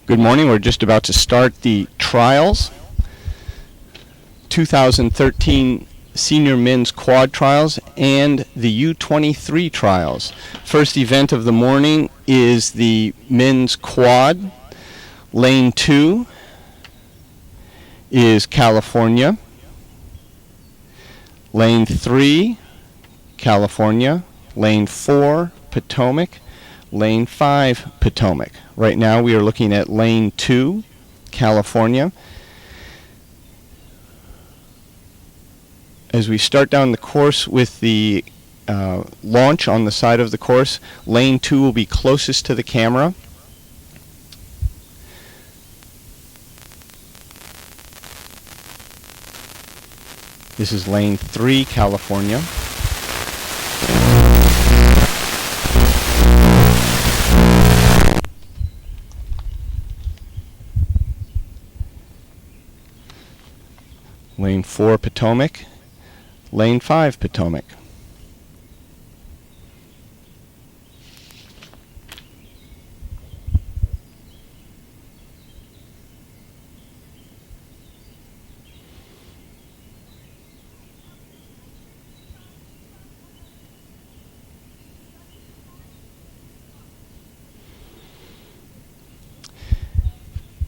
Good morning. We're just about to start the trials, 2013 Senior Men's Quad Trials and the U-23 Trials. First event of the morning is the Men's Quad. Lane 2 is California. Lane 3, California. Lane 4, Potomac. Lane 5, Potomac. Right now we are looking at Lane 2, California. As we start down the course with the launch on the side of the course, Lane 2 will be closest to the camera. This is Lane 3, California. Lane 4, Potomac. Lane 5, Potomac.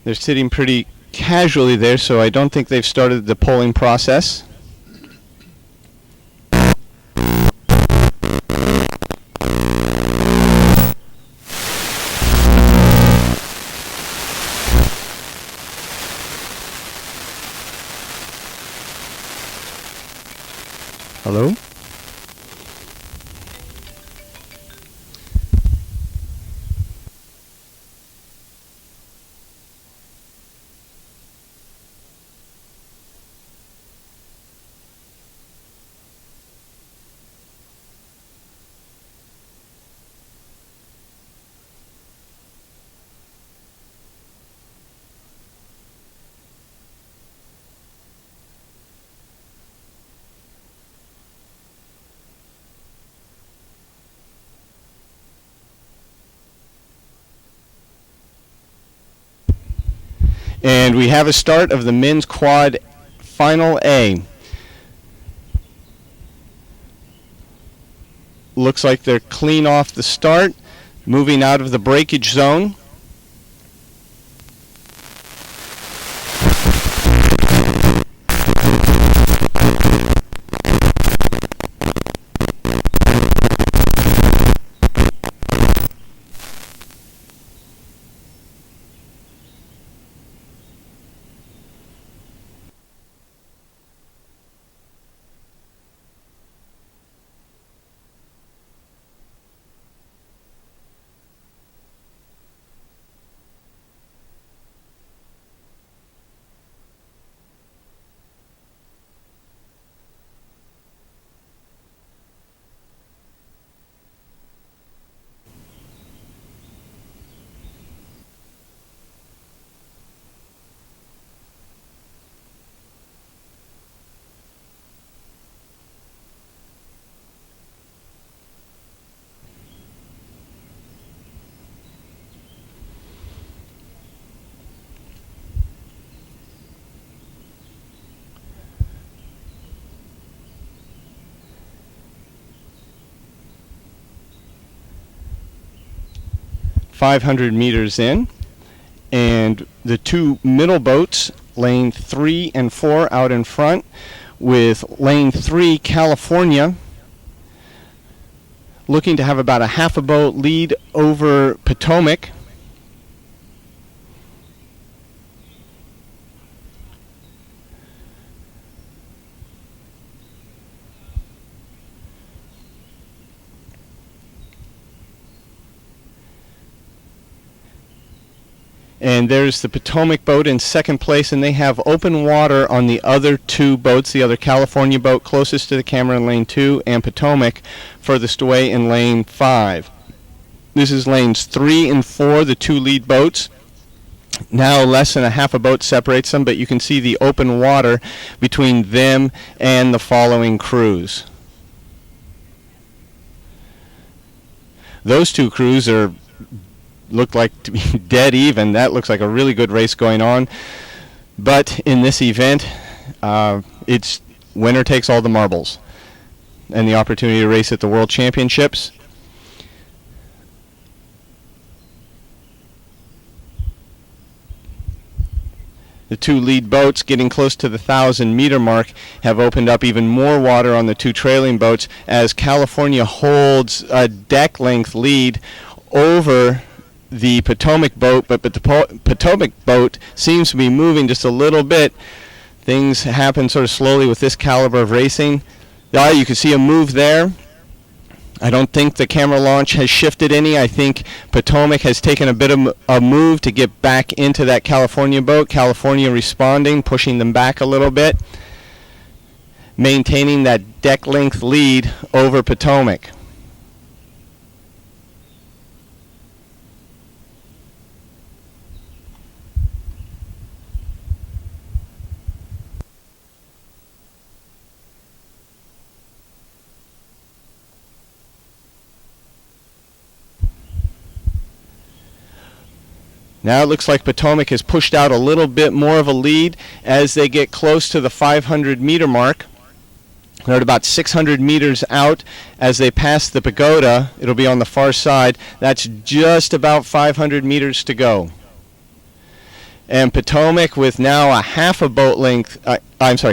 They're sitting pretty casually there, so I don't think they've started the polling process. Hello? And we have a start of the Men's Quad Final A. Looks like they're clean off the start, moving out of the breakage zone. .500 meters in, and the two middle boats, lane 3 and 4, out in front, with lane 3, California, looking to have about a half a boat lead over Potomac. And there's the Potomac boat in second place, and they have open water on the other two boats, the other California boat closest to the camera in lane 2, and Potomac furthest away in lane 5. This is lanes 3 and 4, the two lead boats. Now less than a half a boat separates them, but you can see the open water between them and the following crews. Those two crews are looked like to be dead even. That looks like a really good race going on. But in this event, it's winner takes all the marbles and the opportunity to race at the World Championships. The two lead boats, getting close to the 1,000-meter mark, have opened up even more water on the two trailing boats as California holds a deck-length lead over the Potomac boat, but the Potomac boat seems to be moving just a little bit. Things happen sort of slowly with this caliber of racing. You can see a move there. I don't think the camera launch has shifted any. I think Potomac has taken a bit of a move to get back into that California boat. California responding, pushing them back a little bit, maintaining that deck length lead over Potomac. Now it looks like Potomac has pushed out a little bit more of a lead as they get close to the 500-meter mark. They're at about 600 meters out as they pass the pagoda. It'll be on the far side. That's just about 500 meters to go. And Potomac with now a half a boat length,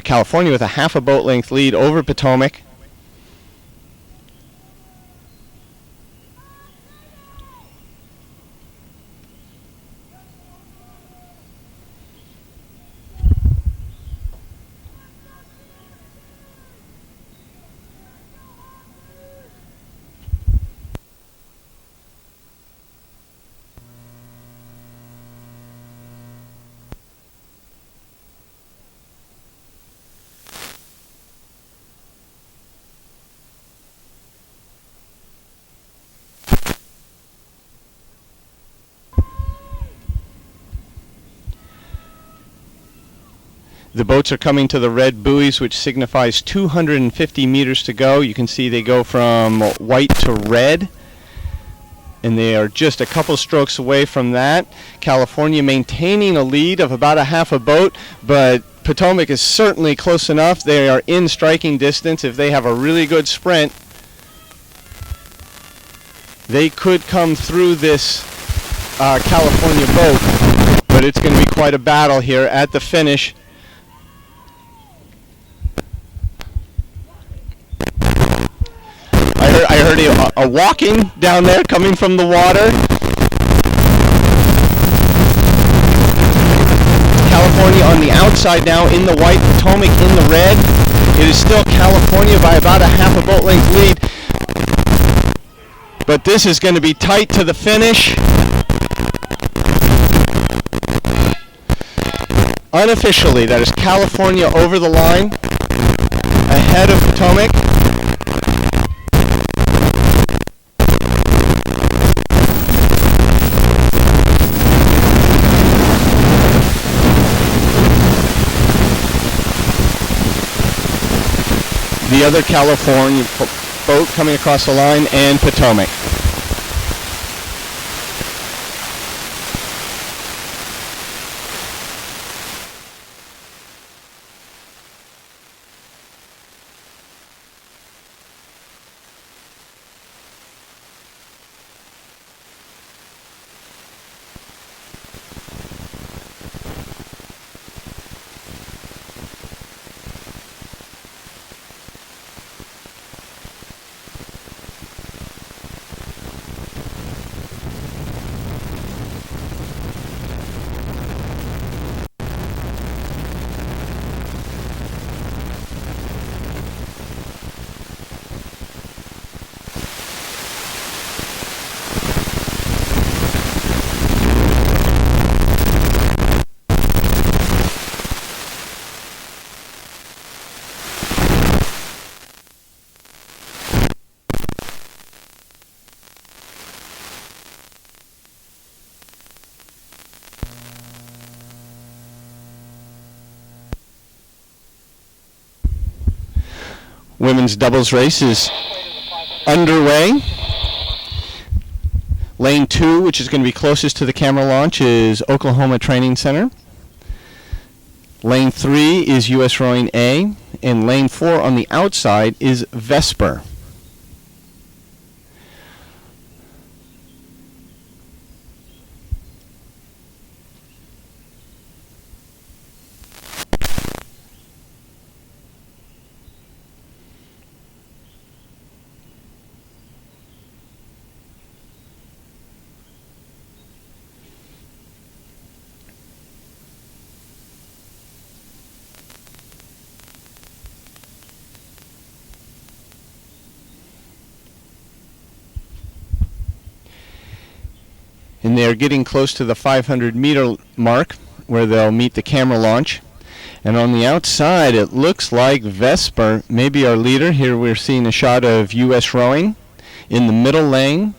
California with a half a boat length lead over Potomac. The boats are coming to the red buoys, which signifies 250 meters to go. You can see they go from white to red, and they are just a couple strokes away from that. California maintaining a lead of about a half a boat, but Potomac is certainly close enough. They are in striking distance. If they have a really good sprint, they could come through this California boat, but it's going to be quite a battle here at the finish. I heard a walking down there coming from the water. California on the outside now in the white, Potomac in the red. It is still California by about a half a boat length lead. But this is going to be tight to the finish. Unofficially, that is California over the line, ahead of Potomac. The other California boat coming across the line, and Potomac. Women's doubles race is underway. Lane 2, which is going to be closest to the camera launch, is Oklahoma Training Center. Lane 3 is U.S. Rowing A, and Lane 4 on the outside is Vesper. And they're getting close to the 500-meter mark where they'll meet the camera launch. And on the outside, it looks like Vesper may be our leader. Here we're seeing a shot of U.S. Rowing in the middle lane.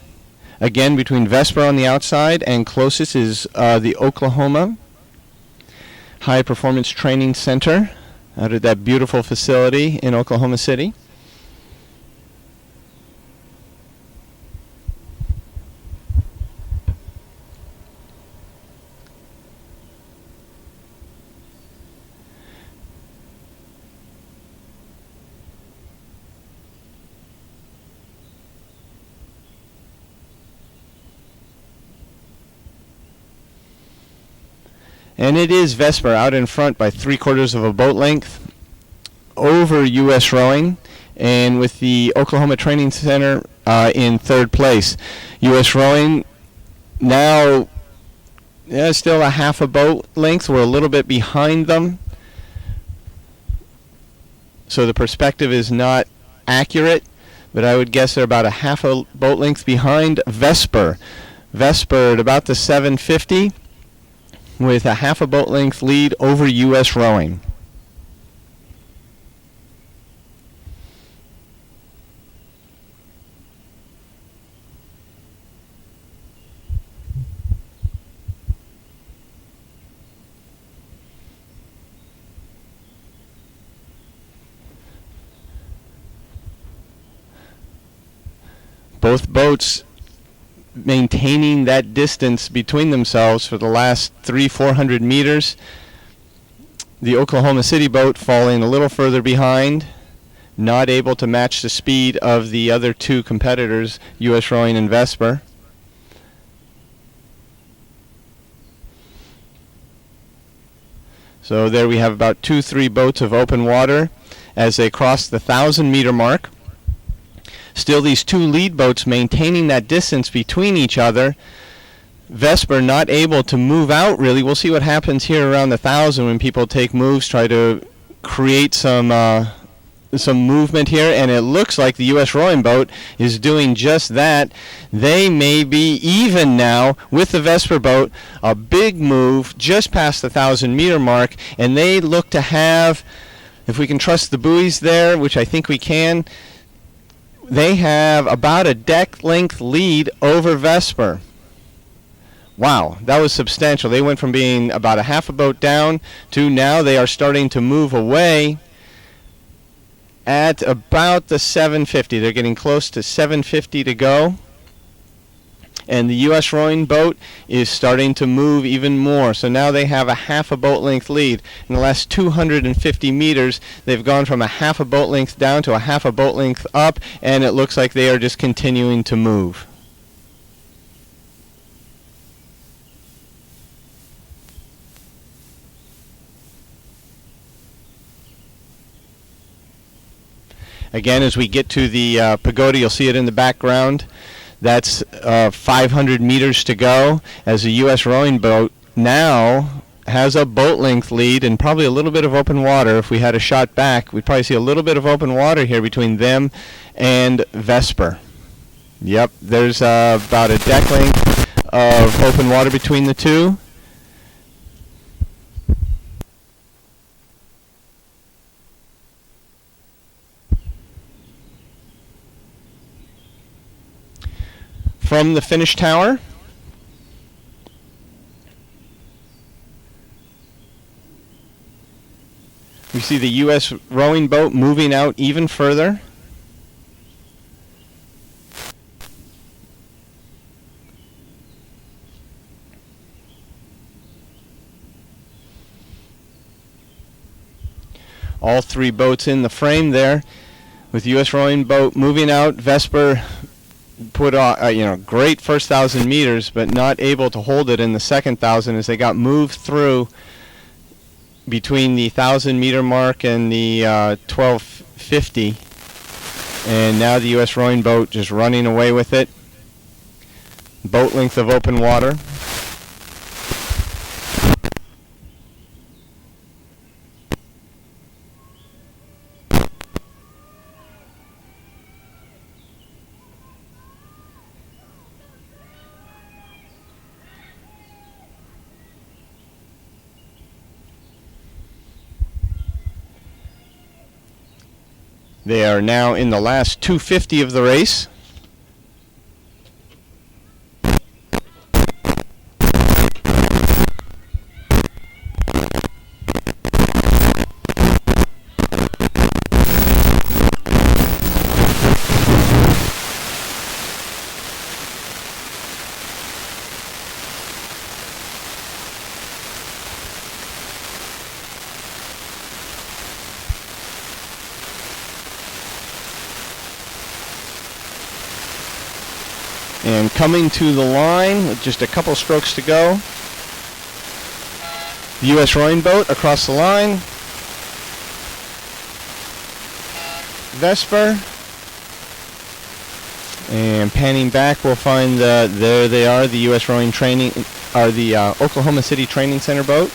Again, between Vesper on the outside and closest is the Oklahoma High Performance Training Center out of that beautiful facility in Oklahoma City. And it is Vesper out in front by 3/4 of a boat length over U.S. Rowing, and with the Oklahoma Training Center in third place. U.S. Rowing now still a half a boat length. We're a little bit behind them, so the perspective is not accurate, but I would guess they're about a half a boat length behind Vesper. Vesper at about the 750. With a half a boat length lead over U.S. Rowing. Both boats maintaining that distance between themselves for the last 300-400 meters. The Oklahoma City boat falling a little further behind, not able to match the speed of the other two competitors, U.S. Rowing and Vesper. So there we have about 2-3 boats of open water as they cross the 1,000-meter mark. Still, these two lead boats maintaining that distance between each other. Vesper not able to move out really. We'll see what happens here around the 1,000 when people take moves, try to create some movement here, and it looks like the U.S. Rowing boat is doing just that. They may be even now with the Vesper boat. A big move just past the 1,000-meter mark, and they look to have, if we can trust the buoys there, which I think we can, they have about a deck length lead over Vesper. Wow, that was substantial. They went from being about a half a boat down to now they are starting to move away at about the 750. They're getting close to 750 to go. And the U.S. Rowing boat is starting to move even more. So now they have a half a boat length lead. In the last 250 meters, they've gone from a half a boat length down to a half a boat length up, and it looks like they are just continuing to move. Again, as we get to the pagoda, you'll see it in the background. That's 500 meters to go as the U.S. Rowing boat now has a boat length lead and probably a little bit of open water. If we had a shot back, we'd probably see a little bit of open water here between them and Vesper. Yep, there's about a deck length of open water between the two. From the finish tower, we see the U.S. Rowing boat moving out even further. All three boats in the frame there, with U.S. rowing boat moving out. Vesper put great first 1,000 meters, but not able to hold it in the second 1,000 as they got moved through between the 1,000-meter mark and the 1250. And now the U.S. rowing boat just running away with it. Boat length of open water. They are now in the last 250 of the race. And coming to the line with just a couple strokes to go, the U.S. rowing boat across the line. Vesper. And panning back, we'll find there they are, the U.S. rowing training, or the Oklahoma City Training Center boat.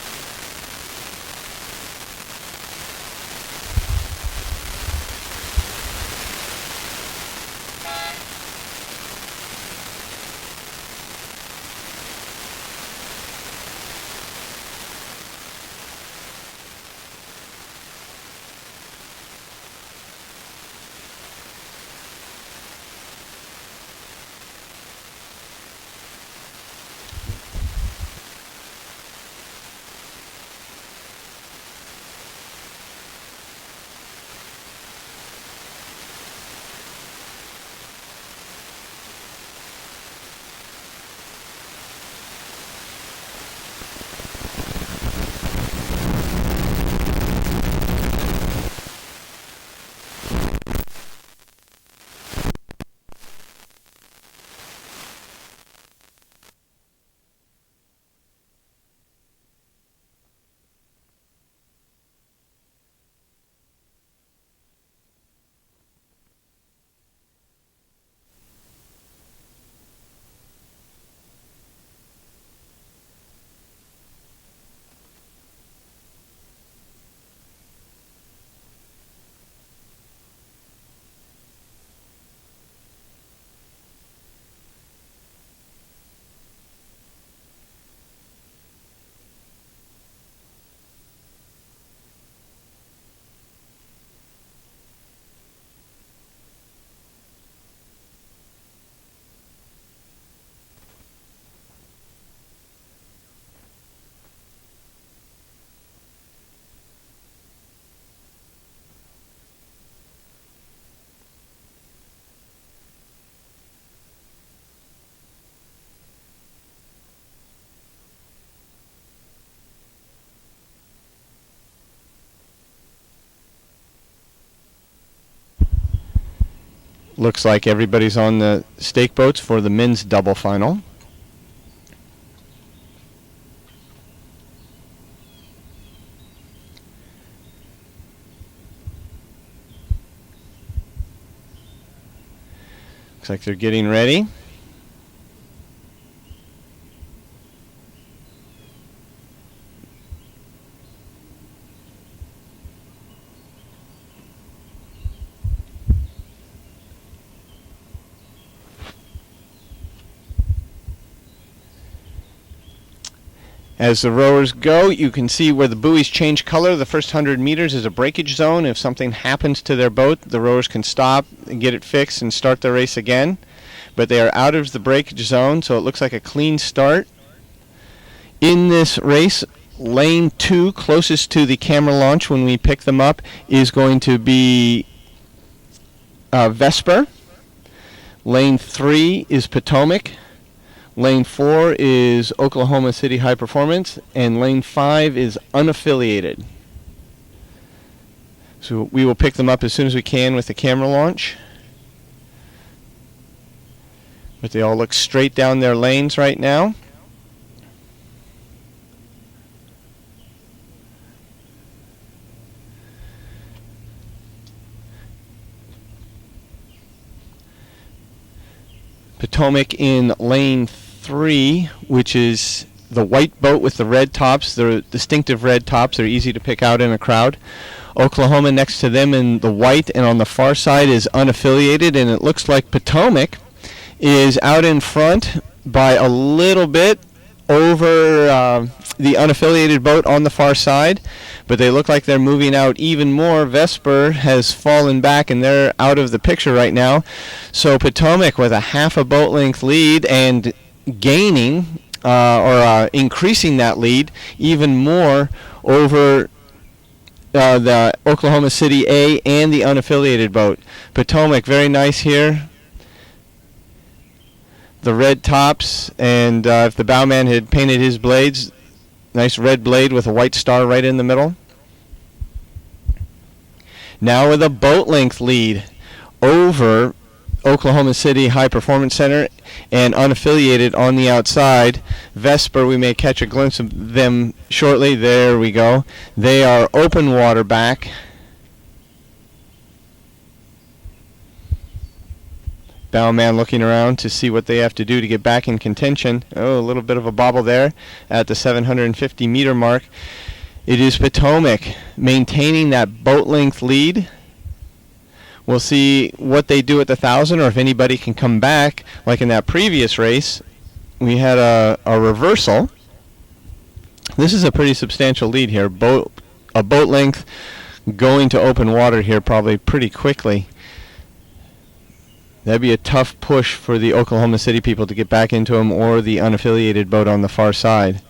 Looks like everybody's on the stake boats for the men's double final. Looks like they're getting ready. As the rowers go, you can see where the buoys change color. The first 100 meters is a breakage zone. If something happens to their boat, the rowers can stop and get it fixed and start the race again. But they are out of the breakage zone, so it looks like a clean start. In this race, lane 2, closest to the camera launch when we pick them up, is going to be Vesper. Lane 3 is Potomac. Lane 4 is Oklahoma City High Performance, and Lane 5 is unaffiliated. So we will pick them up as soon as we can with the camera launch. But they all look straight down their lanes right now. Potomac in lane 3, which is the white boat with the red tops. The distinctive red tops are easy to pick out in a crowd. Oklahoma next to them in the white, and on the far side is unaffiliated, and it looks like Potomac is out in front by a little bit over the unaffiliated boat on the far side, but they look like they're moving out even more. Vesper has fallen back, and they're out of the picture right now. So Potomac with a half a boat length lead and gaining or increasing that lead even more over the Oklahoma City A and the unaffiliated boat. Potomac, very nice here. The red tops, and if the bowman had painted his blades, nice red blade with a white star right in the middle. Now with a boat length lead over Oklahoma City High Performance Center and unaffiliated on the outside. Vesper, we may catch a glimpse of them shortly. There we go. They are open water back. Bowman looking around to see what they have to do to get back in contention. Oh, a little bit of a bobble there at the 750 meter mark. It is Potomac maintaining that boat length lead. We'll see what they do at the 1,000, or if anybody can come back. Like in that previous race, we had a reversal. This is a pretty substantial lead here. A boat length going to open water here probably pretty quickly. That'd be a tough push for the Oklahoma City people to get back into them, or the unaffiliated boat on the far side.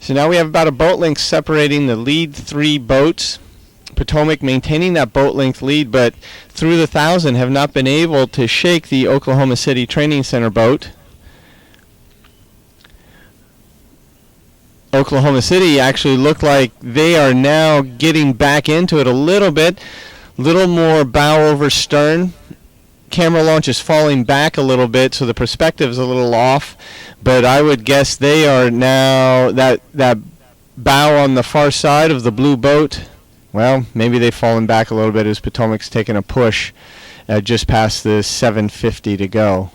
So now we have about a boat length separating the lead 3 boats. Potomac maintaining that boat length lead, but through the 1,000 have not been able to shake the Oklahoma City Training Center boat. Oklahoma City actually look like they are now getting back into it a little bit. Little more bow over stern. Camera launch is falling back a little bit, so the perspective is a little off, but I would guess they are now, that bow on the far side of the blue boat, well, maybe they've fallen back a little bit as Potomac's taken a push just past the 750 to go.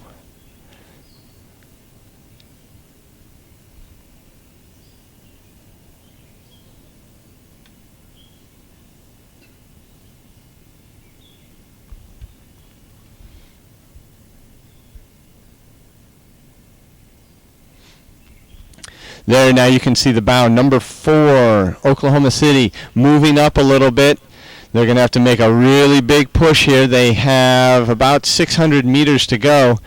There, now you can see the bow. Number 4, Oklahoma City, moving up a little bit. They're going to have to make a really big push here. They have about 600 meters to go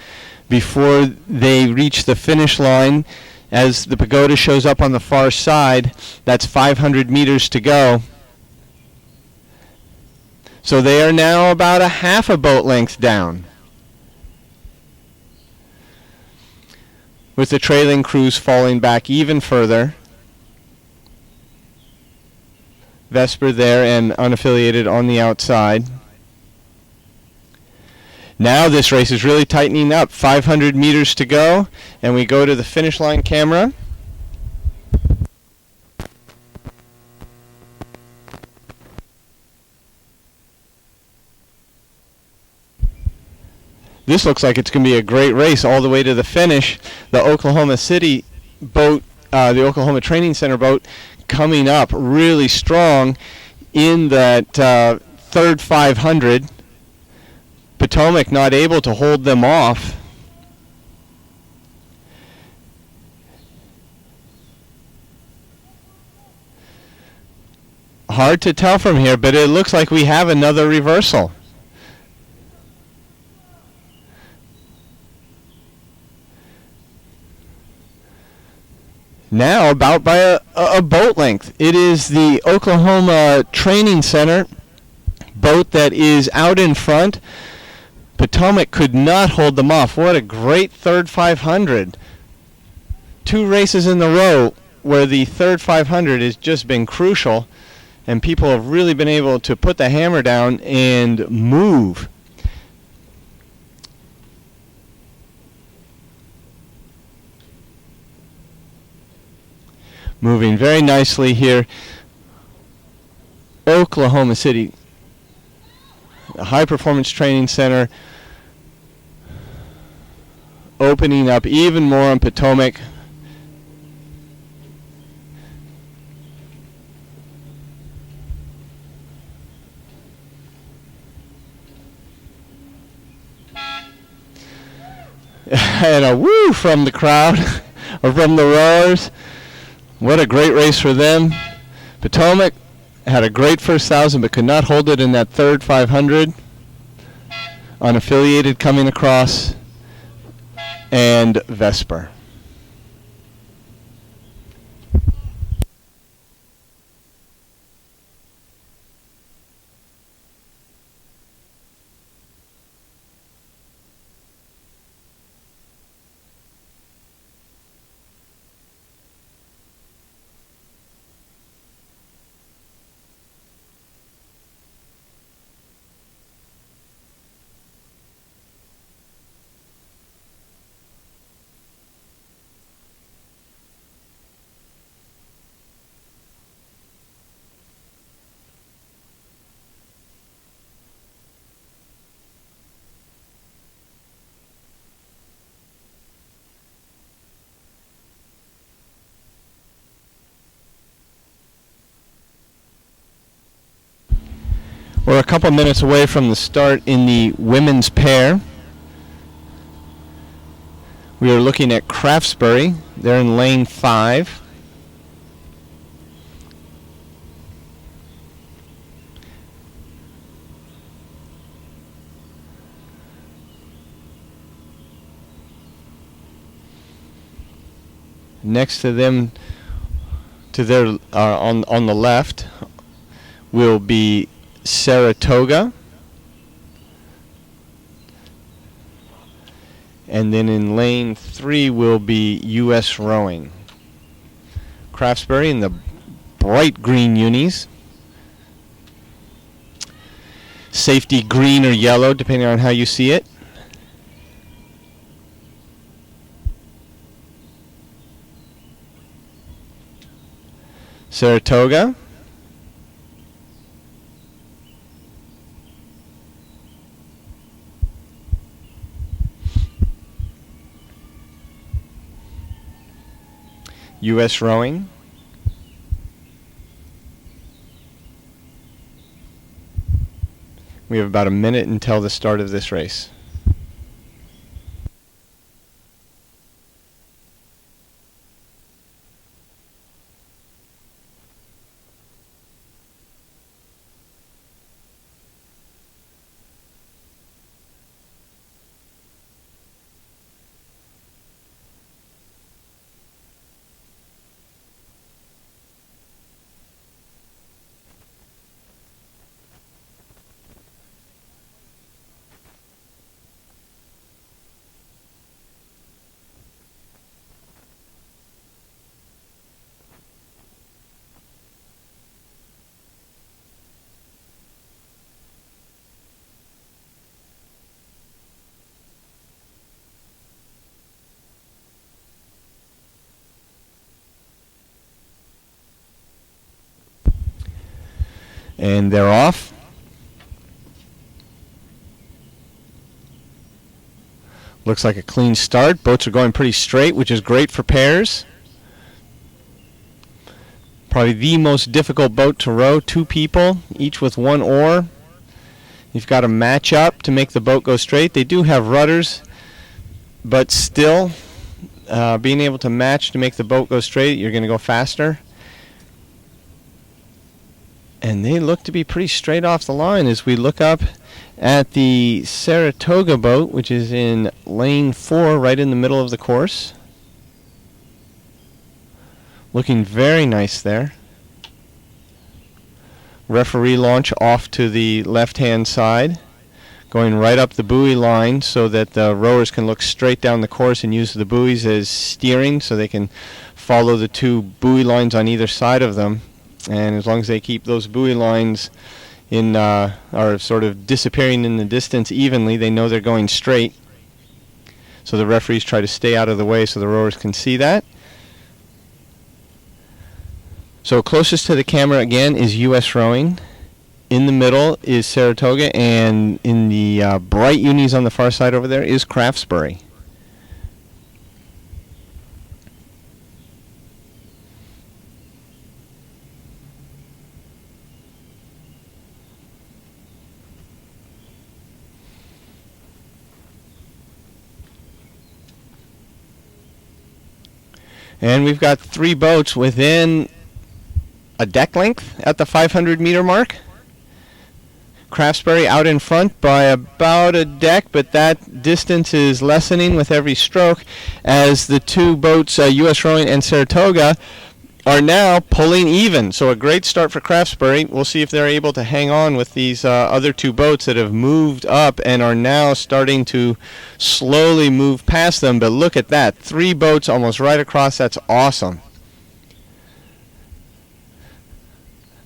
before they reach the finish line. As the pagoda shows up on the far side, that's 500 meters to go. So they are now about a half a boat length down, with the trailing crews falling back even further. Vesper there and unaffiliated on the outside. Now this race is really tightening up. 500 meters to go, and we go to the finish line camera. This looks like it's going to be a great race all the way to the finish. The Oklahoma City boat, the Oklahoma Training Center boat, coming up really strong in that third 500. Potomac not able to hold them off. Hard to tell from here, but it looks like we have another reversal. Now about by a boat length. It is the Oklahoma Training Center boat that is out in front. Potomac could not hold them off. What a great third 500. 2 races in a row where the third 500 has just been crucial, and people have really been able to put the hammer down and move. Moving very nicely here. Oklahoma City, a high performance training center, opening up even more on Potomac. And a woo from the crowd, or from the rowers. What a great race for them. Potomac had a great first 1,000, but could not hold it in that third 500. Unaffiliated coming across, and Vesper. We're a couple minutes away from the start in the women's pair. We are looking at Craftsbury. They're in lane 5. Next to them, to their on the left, will be Saratoga, and then in lane 3 will be U.S. Rowing. Craftsbury in the bright green unis, safety green or yellow depending on how you see it. Saratoga, U.S. Rowing, we have about a minute until the start of this race. And they're off. Looks like a clean start. Boats are going pretty straight, which is great for pairs. Probably the most difficult boat to row. 2 people, each with 1 oar. You've got to match up to make the boat go straight. They do have rudders, but still, being able to match to make the boat go straight, you're going to go faster. And they look to be pretty straight off the line as we look up at the Saratoga boat, which is in lane 4, right in the middle of the course. Looking very nice there. Referee launch off to the left-hand side, going right up the buoy line so that the rowers can look straight down the course and use the buoys as steering so they can follow the two buoy lines on either side of them. And as long as they keep those buoy lines in are sort of disappearing in the distance evenly, they know they're going straight. So the referees try to stay out of the way so the rowers can see that. So closest to the camera again is U.S. Rowing. In the middle is Saratoga, and in the bright unis on the far side over there is Craftsbury. And we've got 3 boats within a deck length at the 500 meter mark. Craftsbury out in front by about a deck, but that distance is lessening with every stroke as the 2 boats, U.S. Rowing and Saratoga, are now pulling even. So a great start for Craftsbury. We'll see if they're able to hang on with these other 2 boats that have moved up and are now starting to slowly move past them. But look at that. 3 boats almost right across. That's awesome.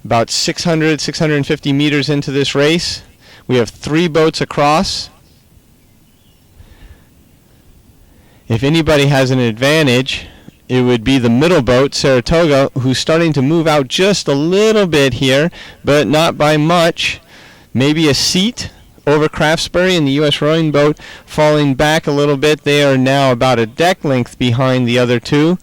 About 650 meters into this race. We have 3 boats across. If anybody has an advantage, it would be the middle boat, Saratoga, who's starting to move out just a little bit here, but not by much. Maybe a seat over Craftsbury, and the U.S. Rowing boat falling back a little bit. They are now about a deck length behind the other 2.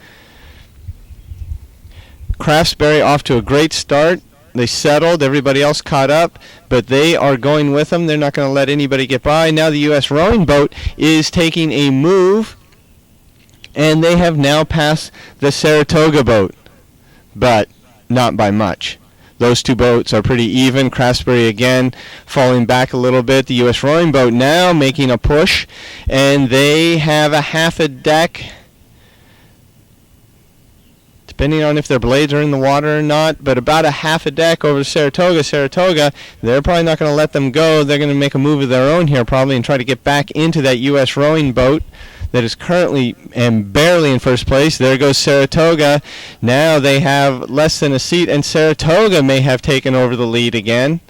Craftsbury off to a great start. They settled, everybody else caught up, but they are going with them. They're not going to let anybody get by. Now the U.S. Rowing boat is taking a move, and they have now passed the Saratoga boat, but not by much. Those 2 boats are pretty even. Craftsbury again falling back a little bit. The U.S. Rowing boat now making a push, and they have a half a deck, depending on if their blades are in the water or not, but about a half a deck over Saratoga. Saratoga, they're probably not going to let them go. They're going to make a move of their own here probably and try to get back into that U.S. Rowing boat that is currently and barely in first place. There goes Saratoga. Now they have less than a seat, and Saratoga may have taken over the lead again.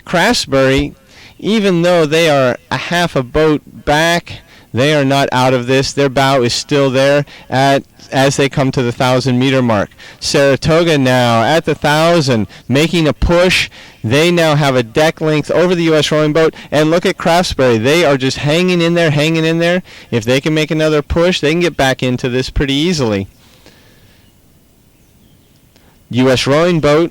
Craftsbury, even though they are a half a boat back, they are not out of this. Their bow is still there as they come to the 1,000 meter mark. Saratoga now at the 1,000 making a push. They now have a deck length over the U.S. Rowing boat. And look at Craftsbury. They are just hanging in there, hanging in there. If they can make another push, they can get back into this pretty easily. U.S. Rowing boat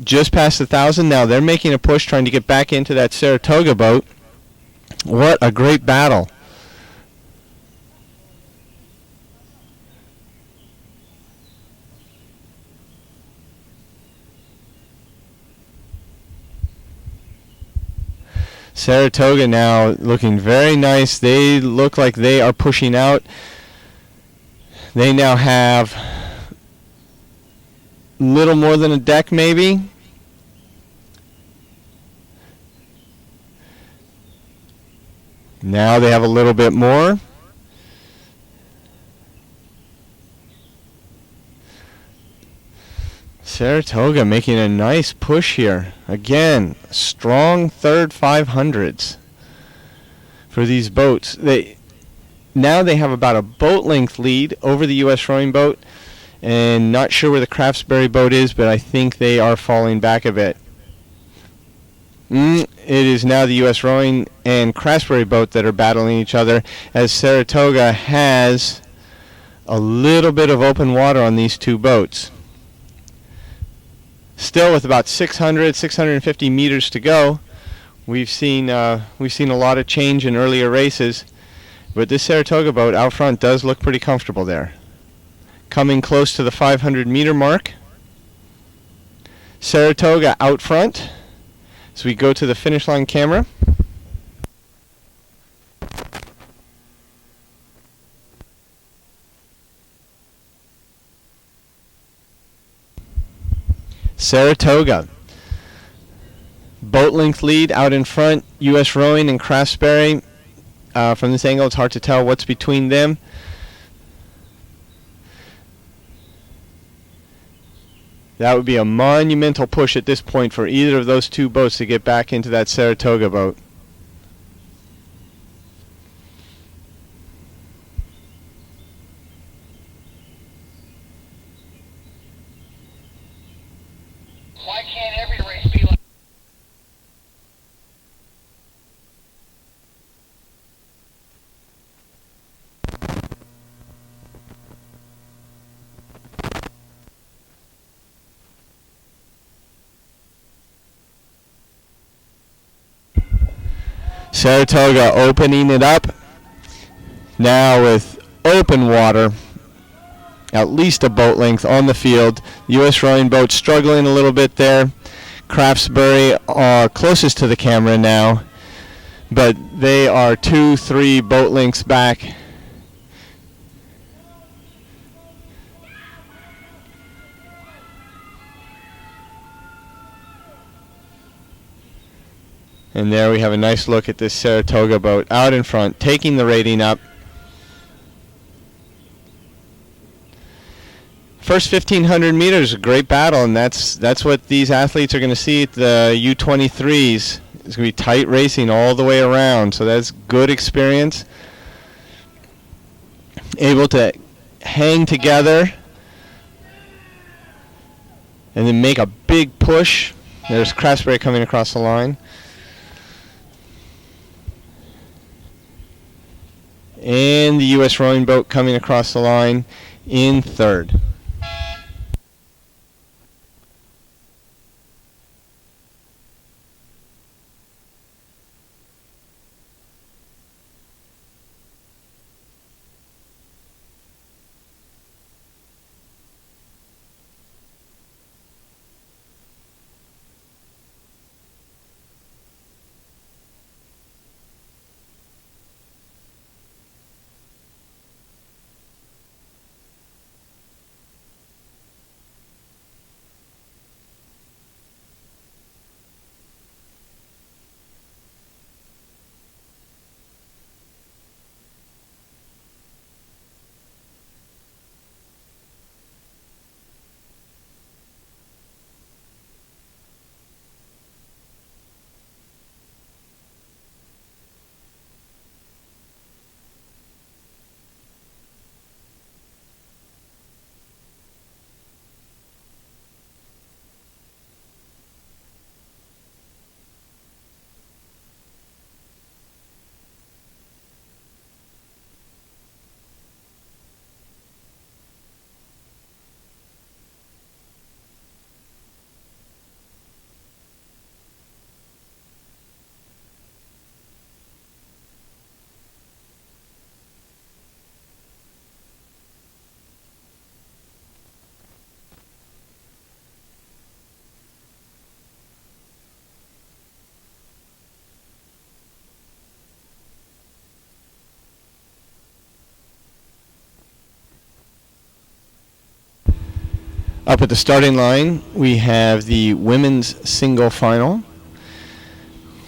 just past the 1,000. Now they're making a push trying to get back into that Saratoga boat. What a great battle. Saratoga now looking very nice. They look like they are pushing out. They now have little more than a deck maybe. Now they have a little bit more. Saratoga making a nice push here. Again, strong third 500s for these boats. Now they have about a boat length lead over the U.S. Rowing boat, and not sure where the Craftsbury boat is, but I think they are falling back a bit. It is now the U.S. Rowing and Craftsbury boat that are battling each other, as Saratoga has a little bit of open water on these 2 boats. Still with about 650 meters to go. We've seen a lot of change in earlier races, but this Saratoga boat out front does look pretty comfortable there. Coming close to the 500 meter mark. Saratoga out front. So we go to the finish line camera. Saratoga. Boat length lead out in front, U.S. Rowing and Craftsbury. From this angle, it's hard to tell what's between them. That would be a monumental push at this point for either of those two boats to get back into that Saratoga boat. Why can't every race be like... Saratoga opening it up now with open water, at least a boat length on the field. U.S. Rowing boat struggling a little bit there. Craftsbury are closest to the camera now, but they are 2-3 boat lengths back. And there we have a nice look at this Saratoga boat out in front, taking the rating up. First 1,500 meters, a great battle, and that's what these athletes are going to see at the U-23s. It's going to be tight racing all the way around, so that's good experience. Able to hang together and then make a big push. There's Craftsbury coming across the line. And the U.S. Rowing boat coming across the line in third. Up at the starting line, we have the women's single final.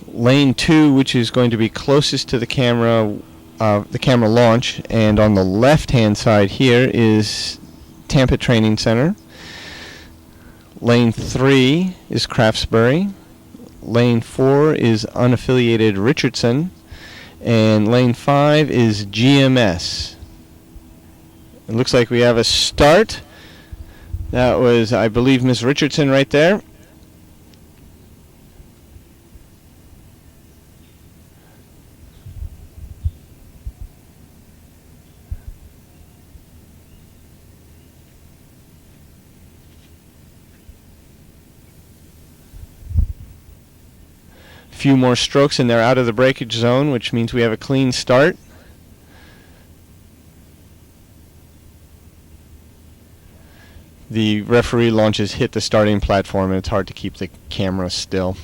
Lane 2, which is going to be closest to the camera launch, and on the left-hand side here is Tampa Training Center. Lane 3 is Craftsbury. Lane 4 is unaffiliated Richardson. And lane 5 is GMS. It looks like we have a start. That was, I believe, Miss Richardson right there. A few more strokes and they're out of the breakage zone, which means we have a clean start. The referee launches hit the starting platform and it's hard to keep the camera still.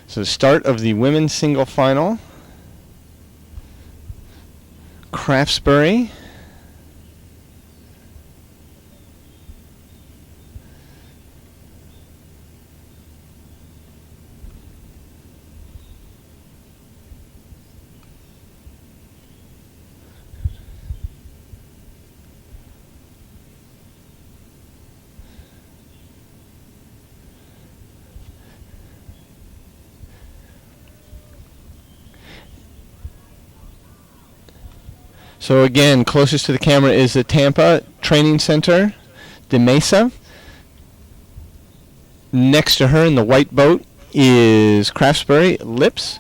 So the start of the women's single final. Craftsbury. So again, closest to the camera is the Tampa Training Center, de Mesa. Next to her in the white boat is Craftsbury Lips.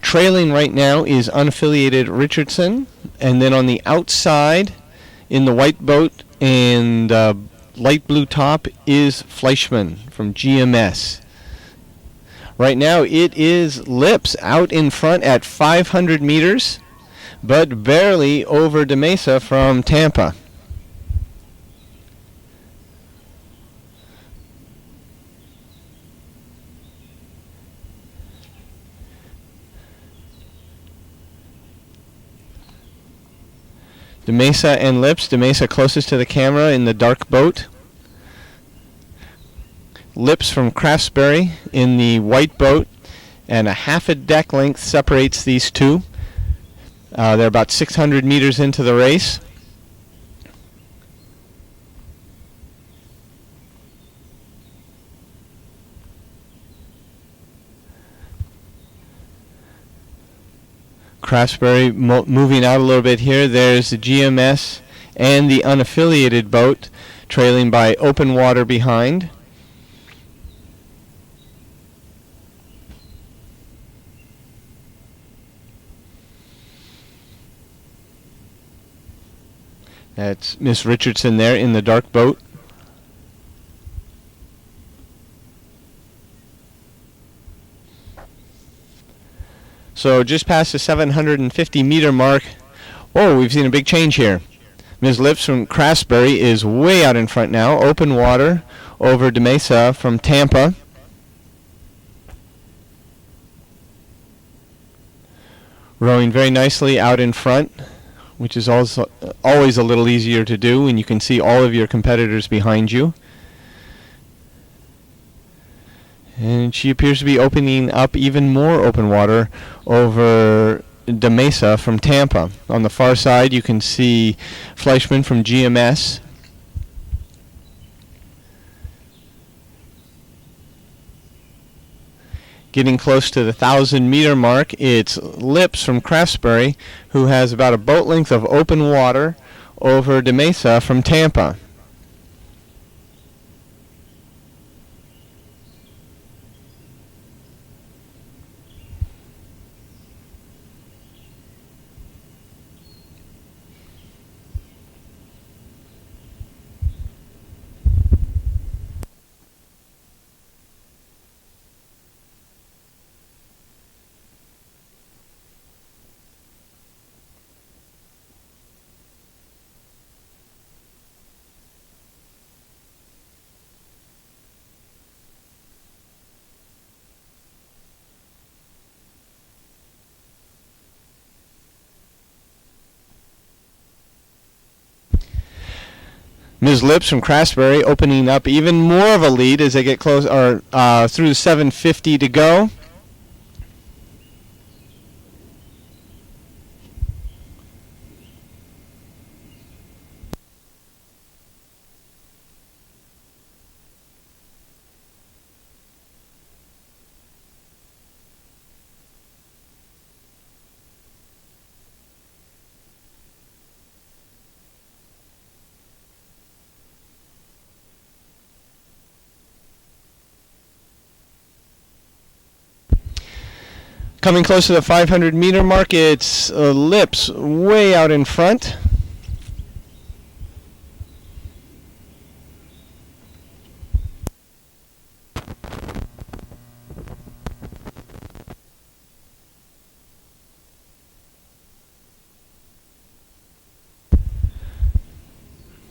Trailing right now is unaffiliated Richardson. And then on the outside in the white boat and light blue top is Fleischmann from GMS. Right now it is Lips out in front at 500 meters, but barely over de Mesa from Tampa. De Mesa and Lips. De Mesa closest to the camera in the dark boat. Lips from Craftsbury in the white boat, and a half a deck length separates these two. They're about 600 meters into the race. Craftsbury moving out a little bit here. There's the GMS and the unaffiliated boat trailing by open water behind. That's Miss Richardson there in the dark boat. So just past the 750 meter mark. Whoa, we've seen a big change here. Ms. Lips from Craftsbury is way out in front now. Open water over de Mesa from Tampa. Rowing very nicely out in front, which is also always a little easier to do when you can see all of your competitors behind you. And she appears to be opening up even more open water over de Mesa from Tampa. On the far side you can see Fleischmann from GMS. Getting close to the 1,000 meter mark, it's Lips from Craftsbury, who has about a boat length of open water over de Mesa from Tampa. Ms. Lips from Craftsbury opening up even more of a lead as they get close, or through the 750 to go. Coming close to the 500 meter mark, it's Lips way out in front.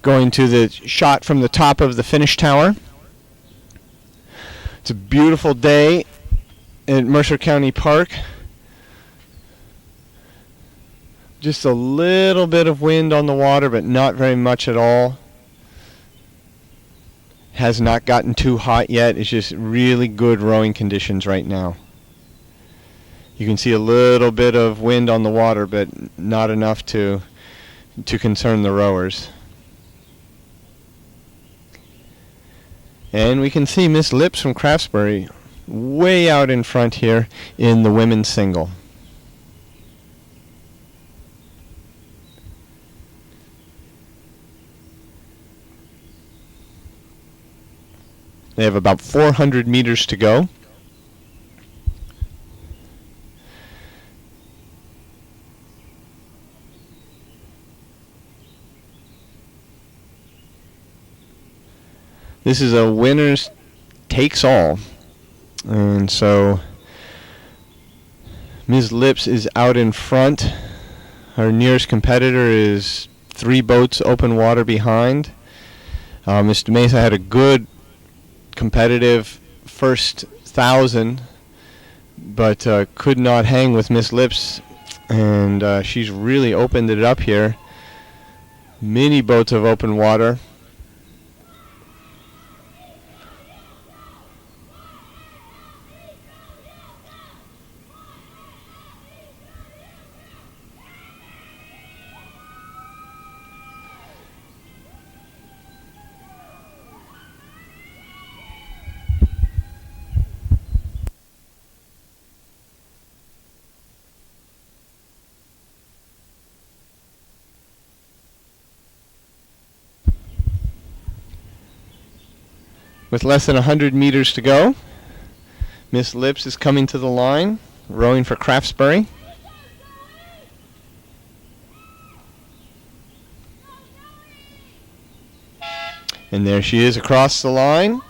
Going to the shot from the top of the finish tower. It's a beautiful day at Mercer County Park. Just a little bit of wind on the water, but not very much at all. Has not gotten too hot yet. It's just really good rowing conditions right now. You can see a little bit of wind on the water, but not enough to concern the rowers. And we can see Miss Lips from Craftsbury way out in front here in the women's single. They have about 400 meters to go. This is a winners takes all. And so Ms. Lips is out in front. Her nearest competitor is 3 boats open water behind. Mr. Mesa had a good competitive first 1,000, but could not hang with Miss Lips, and she's really opened it up here. Many boats of open water. With less than 100 meters to go, Miss Lips is coming to the line, rowing for Craftsbury. And there she is across the line.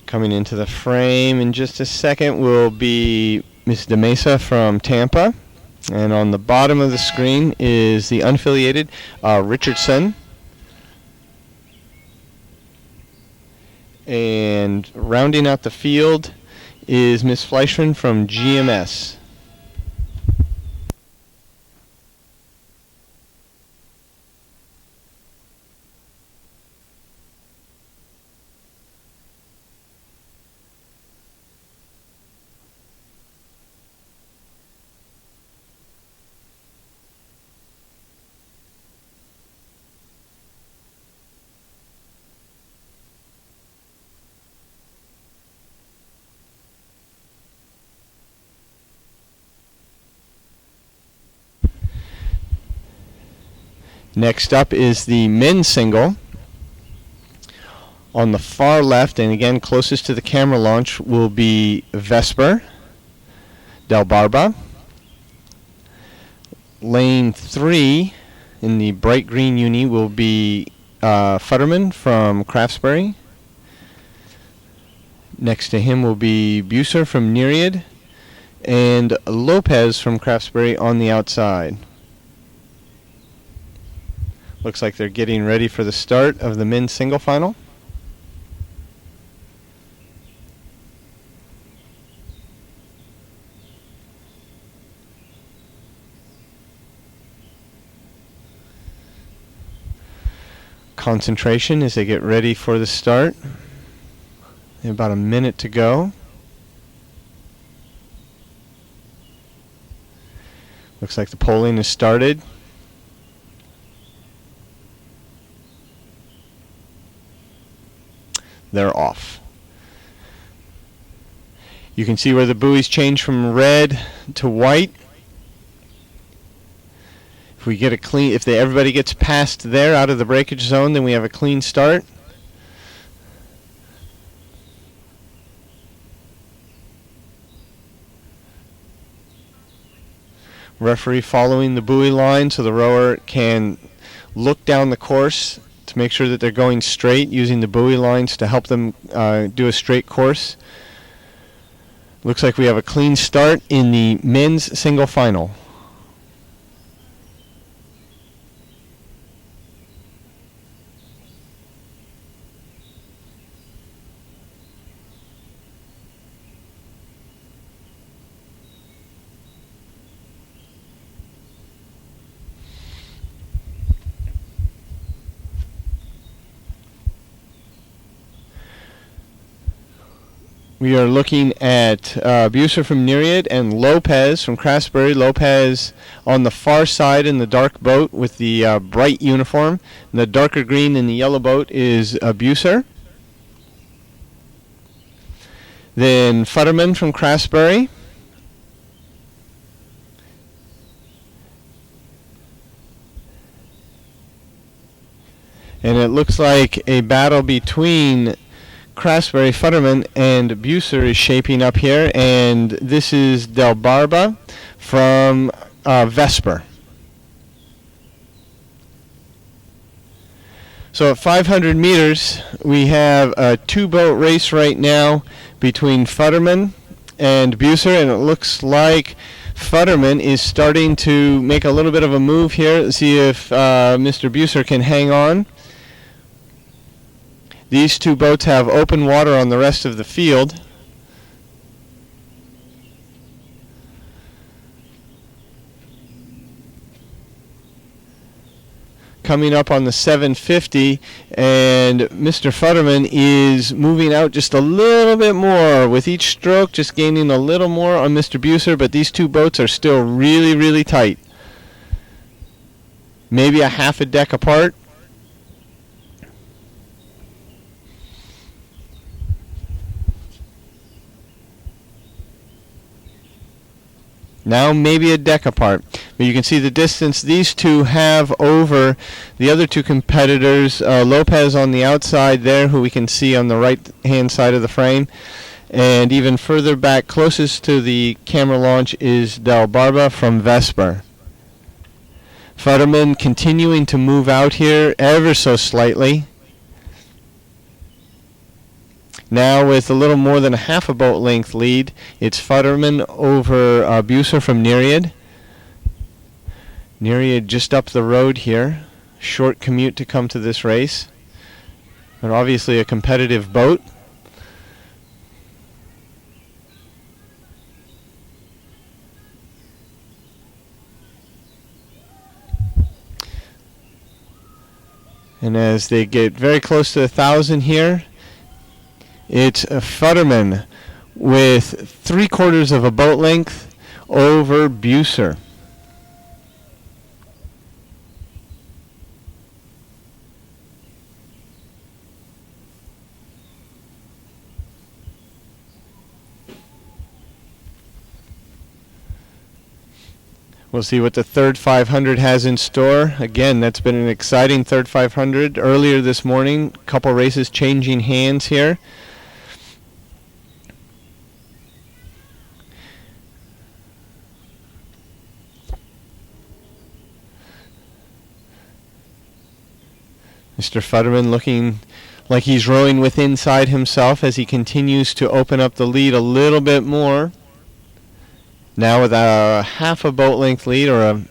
Coming into the frame in just a second will be Miss De Mesa from Tampa. And on the bottom of the screen is the unaffiliated Richardson. And rounding out the field is Miss Fleischman from GMS. Next up is the men's single. On the far left, and again closest to the camera launch, will be Vesper Del Barba. Lane 3 in the bright green uni will be Futterman from Craftsbury. Next to him will be Buser from Nereid, and Lopez from Craftsbury on the outside. Looks like they're getting ready for the start of the men's single final. Concentration as they get ready for the start. They have about a minute to go. Looks like the polling has started. They're off. You can see where the buoys change from red to white. If we get a clean, if everybody gets past there out of the breakage zone, then we have a clean start. Referee following the buoy line so the rower can look down the course to make sure that they're going straight, using the buoy lines to help them do a straight course. Looks like we have a clean start in the men's single final. We are looking at Bucer from Nereid and Lopez from Craftsbury. Lopez on the far side in the dark boat with the bright uniform. And the darker green in the yellow boat is Bucer. Then Futterman from Craftsbury. And it looks like a battle between Craftsbury, Futterman, and Bucer is shaping up here. And this is Del Barba from Vesper. So at 500 meters, we have a two-boat race right now between Futterman and Bucer, and it looks like Futterman is starting to make a little bit of a move here. Let's see if Mr. Bucer can hang on. These two boats have open water on the rest of the field. Coming up on the 750, and Mr. Futterman is moving out just a little bit more with each stroke, just gaining a little more on Mr. Bucer, but these two boats are still really, really tight. Maybe a half a deck apart. Now maybe a deck apart. But you can see the distance these two have over the other two competitors. Lopez on the outside there, who we can see on the right-hand side of the frame. And even further back, closest to the camera launch, is Del Barba from Vesper. Futterman continuing to move out here ever so slightly. Now with a little more than a half a boat length lead, it's Futterman over Bucer from Nereid. Nereid just up the road here. Short commute to come to this race. But obviously a competitive boat. And as they get very close to 1,000 here, it's Futterman with 3/4 of a boat length over Bucer. We'll see what the third 500 has in store. Again, that's been an exciting third 500 earlier this morning. Couple races changing hands here. Mr. Futterman looking like he's rowing with inside himself as he continues to open up the lead a little bit more. Now with a half a boat length lead, or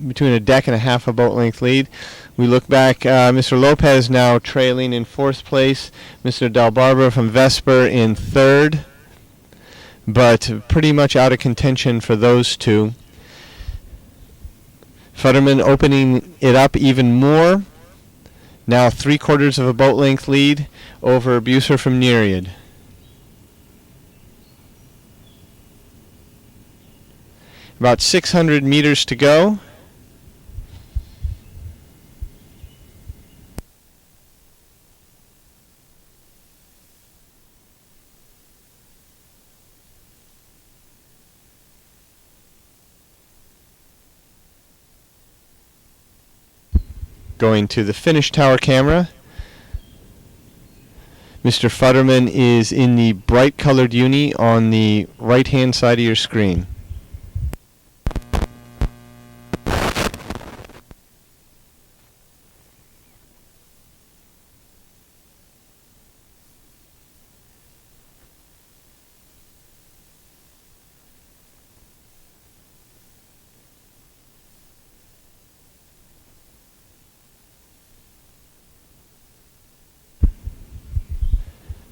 between a deck and a half a boat length lead. We look back, Mr. Lopez now trailing in fourth place, Mr. Del Barba from Vesper in third, but pretty much out of contention for those two. Futterman opening it up even more. Now 3/4 of a boat length lead over Bucer from Nereid. About 600 meters to go. Going to the finish tower camera. Mr. Futterman is in the bright colored uni on the right hand side of your screen.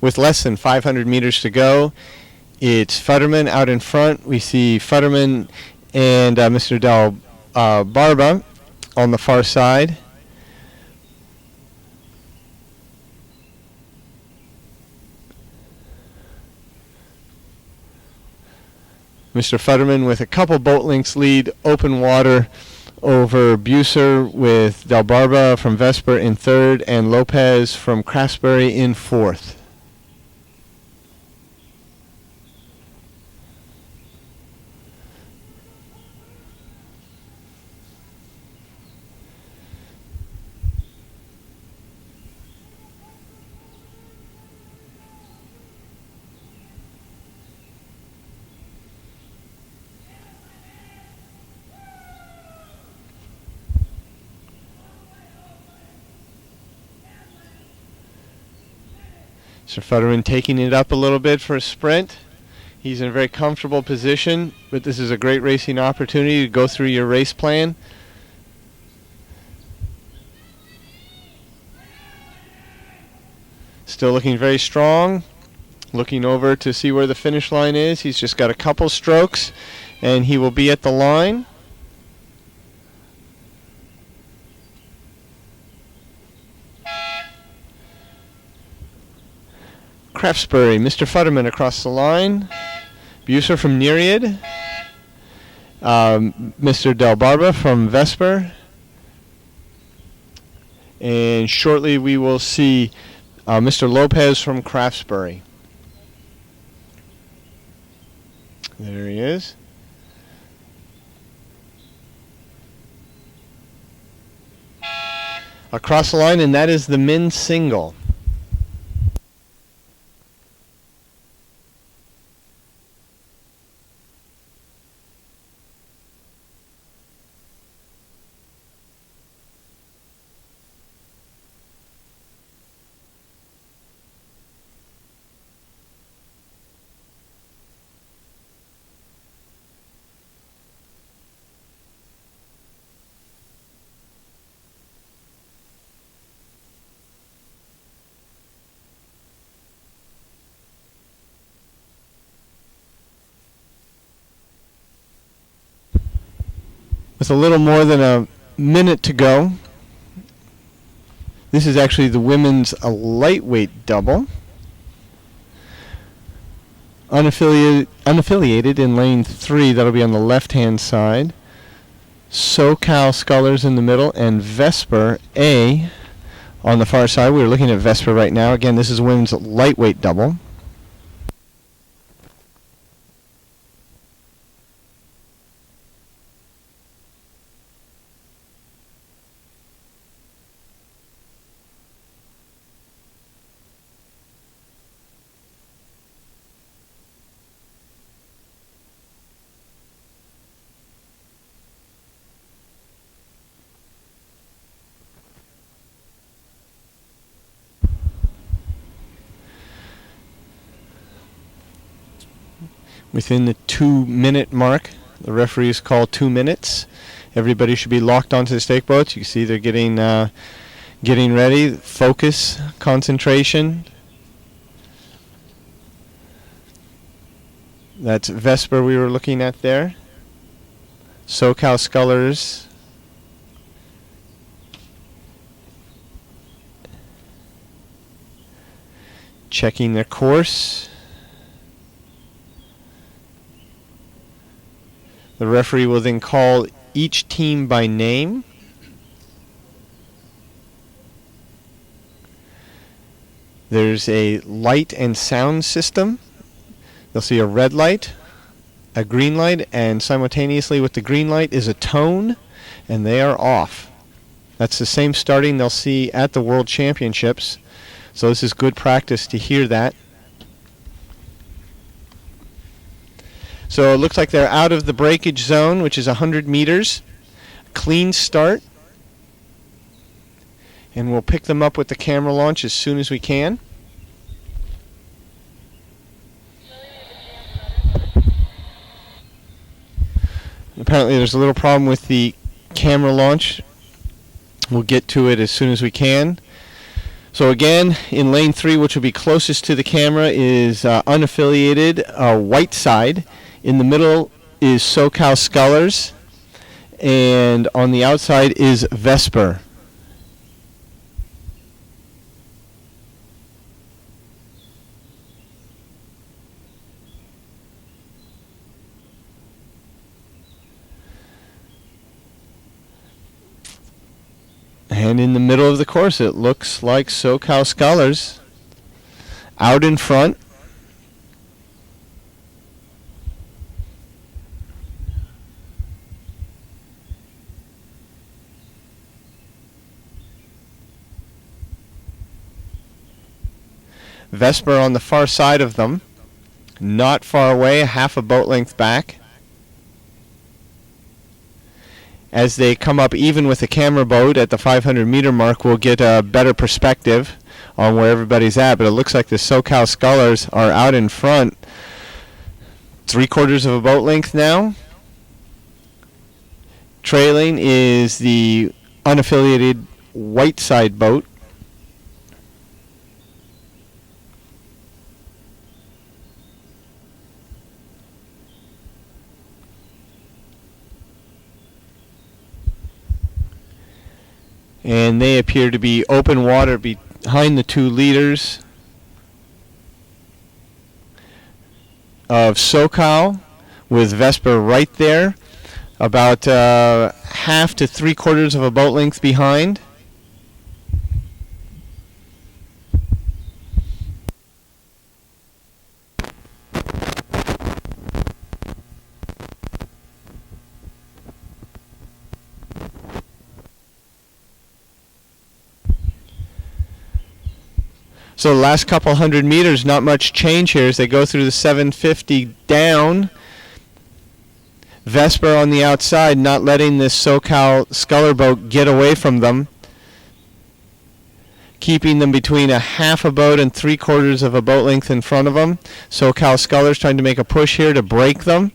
With less than 500 meters to go, it's Futterman out in front. We see Futterman and Mr. Del Barba on the far side. Mr. Futterman with a couple boat lengths lead, open water over Buser with Del Barba from Vesper in third and Lopez from Craftsbury in fourth. Mr. Futterman taking it up a little bit for a sprint. He's in a very comfortable position, but this is a great racing opportunity to go through your race plan. Still looking very strong. Looking over to see where the finish line is. He's just got a couple strokes, and he will be at the line. Craftsbury, Mr. Futterman across the line. Buser from Nereid. Mr. Del Barba from Vesper. And shortly we will see Mr. Lopez from Craftsbury. There he is. Across the line, and that is the men's single. With a little more than a minute to go. This is actually the women's lightweight double. Unaffiliated in lane 3, that'll be on the left-hand side. SoCal Scullers in the middle, and Vesper A on the far side. We're looking at Vesper right now. Again, this is women's lightweight double. Within the 2-minute mark, the referees call 2 minutes. Everybody should be locked onto the stake boats. You can see they're getting ready. Focus, concentration. That's Vesper we were looking at there. SoCal Scullers. Checking their course. The referee will then call each team by name. There's a light and sound system. They'll see a red light, a green light, and simultaneously with the green light is a tone, and they are off. That's the same starting they'll see at the World Championships. So this is good practice to hear that. So it looks like they're out of the breakage zone, which is 100 meters. Clean start. And we'll pick them up with the camera launch as soon as we can. Apparently there's a little problem with the camera launch. We'll get to it as soon as we can. So again, in lane 3, which will be closest to the camera, is unaffiliated Whiteside. In the middle is SoCal Scullers, and on the outside is Vesper. And in the middle of the course, it looks like SoCal Scullers out in front. Vesper on the far side of them, not far away, half a boat length back. As they come up even with the camera boat at the 500 meter mark, we'll get a better perspective on where everybody's at, but it looks like the SoCal Scullers are out in front, 3/4 of a boat length now. Trailing is the unaffiliated Whiteside boat. And they appear to be open water behind the 2 leaders of SoCal, with Vesper right there, about half to 3/4 of a boat length behind. So the last couple hundred meters, not much change here as they go through the 750 down. Vesper on the outside, not letting this SoCal Sculler boat get away from them, keeping them between a half a boat and 3/4 of a boat length in front of them. SoCal Scullers trying to make a push here to break them.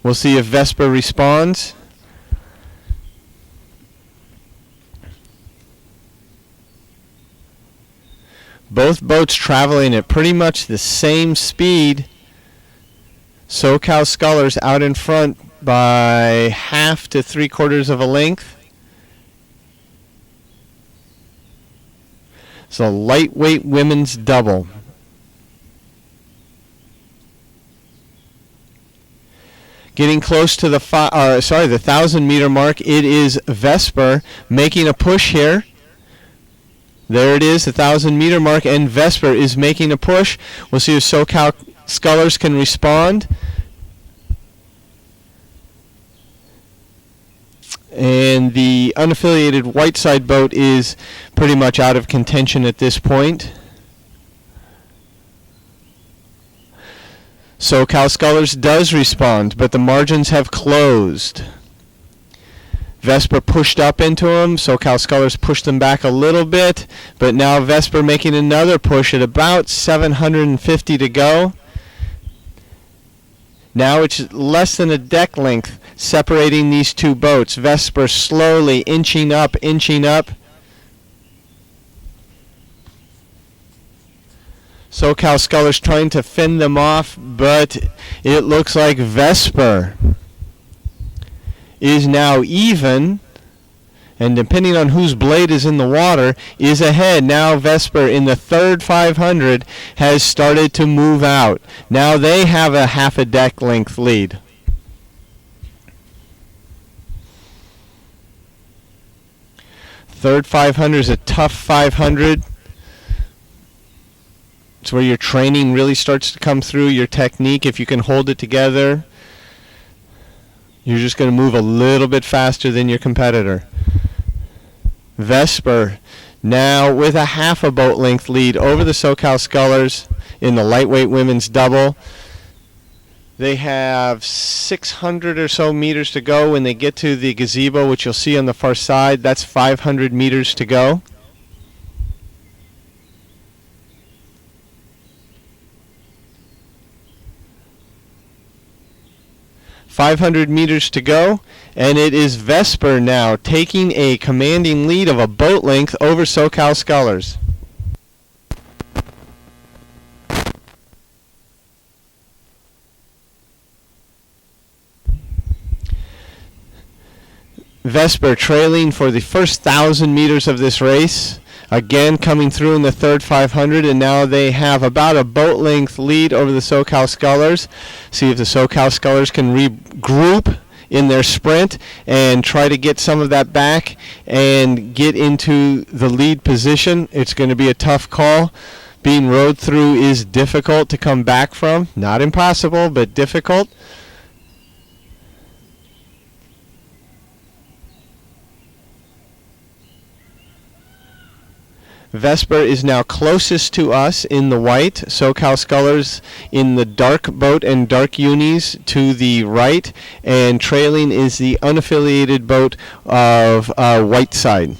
We'll see if Vesper responds. Both boats traveling at pretty much the same speed. SoCal Scullers out in front by half to 3/4 of a length. It's a lightweight women's double. Getting close to the 1,000 meter mark, it is Vesper making a push here. There it is, the 1,000 meter mark, and Vesper is making a push. We'll see if SoCal Scullers can respond. And the unaffiliated Whiteside boat is pretty much out of contention at this point. SoCal Scullers does respond, but the margins have closed. Vesper pushed up into them. SoCal Scullers pushed them back a little bit, but now Vesper making another push at about 750 to go. Now it's less than a deck length separating these 2 boats. Vesper slowly inching up, inching up. SoCal Scullers trying to fend them off, but it looks like Vesper is now even, and depending on whose blade is in the water, is ahead. Now Vesper in the third 500 has started to move out. Now they have a half a deck length lead. Third 500 is a tough 500. It's where your training really starts to come through, your technique. If you can hold it together, you're just going to move a little bit faster than your competitor. Vesper now with a half a boat length lead over the SoCal Scullers in the lightweight women's double. They have 600 or so meters to go when they get to the gazebo, which you'll see on the far side. That's 500 meters to go. .500 meters to go, and it is Vesper now taking a commanding lead of a boat length over SoCal Scullers. Vesper trailing for the first 1,000 meters of this race. Again coming through in the third 500, and now they have about a boat length lead over the SoCal Scullers. See if the SoCal Scullers can regroup in their sprint and try to get some of that back and get into the lead position. It's going to be a tough call. Being rode through is difficult to come back from. Not impossible, but difficult. Vesper is now closest to us in the white. SoCal Scullers in the dark boat and dark unis to the right. And trailing is the unaffiliated boat of Whiteside.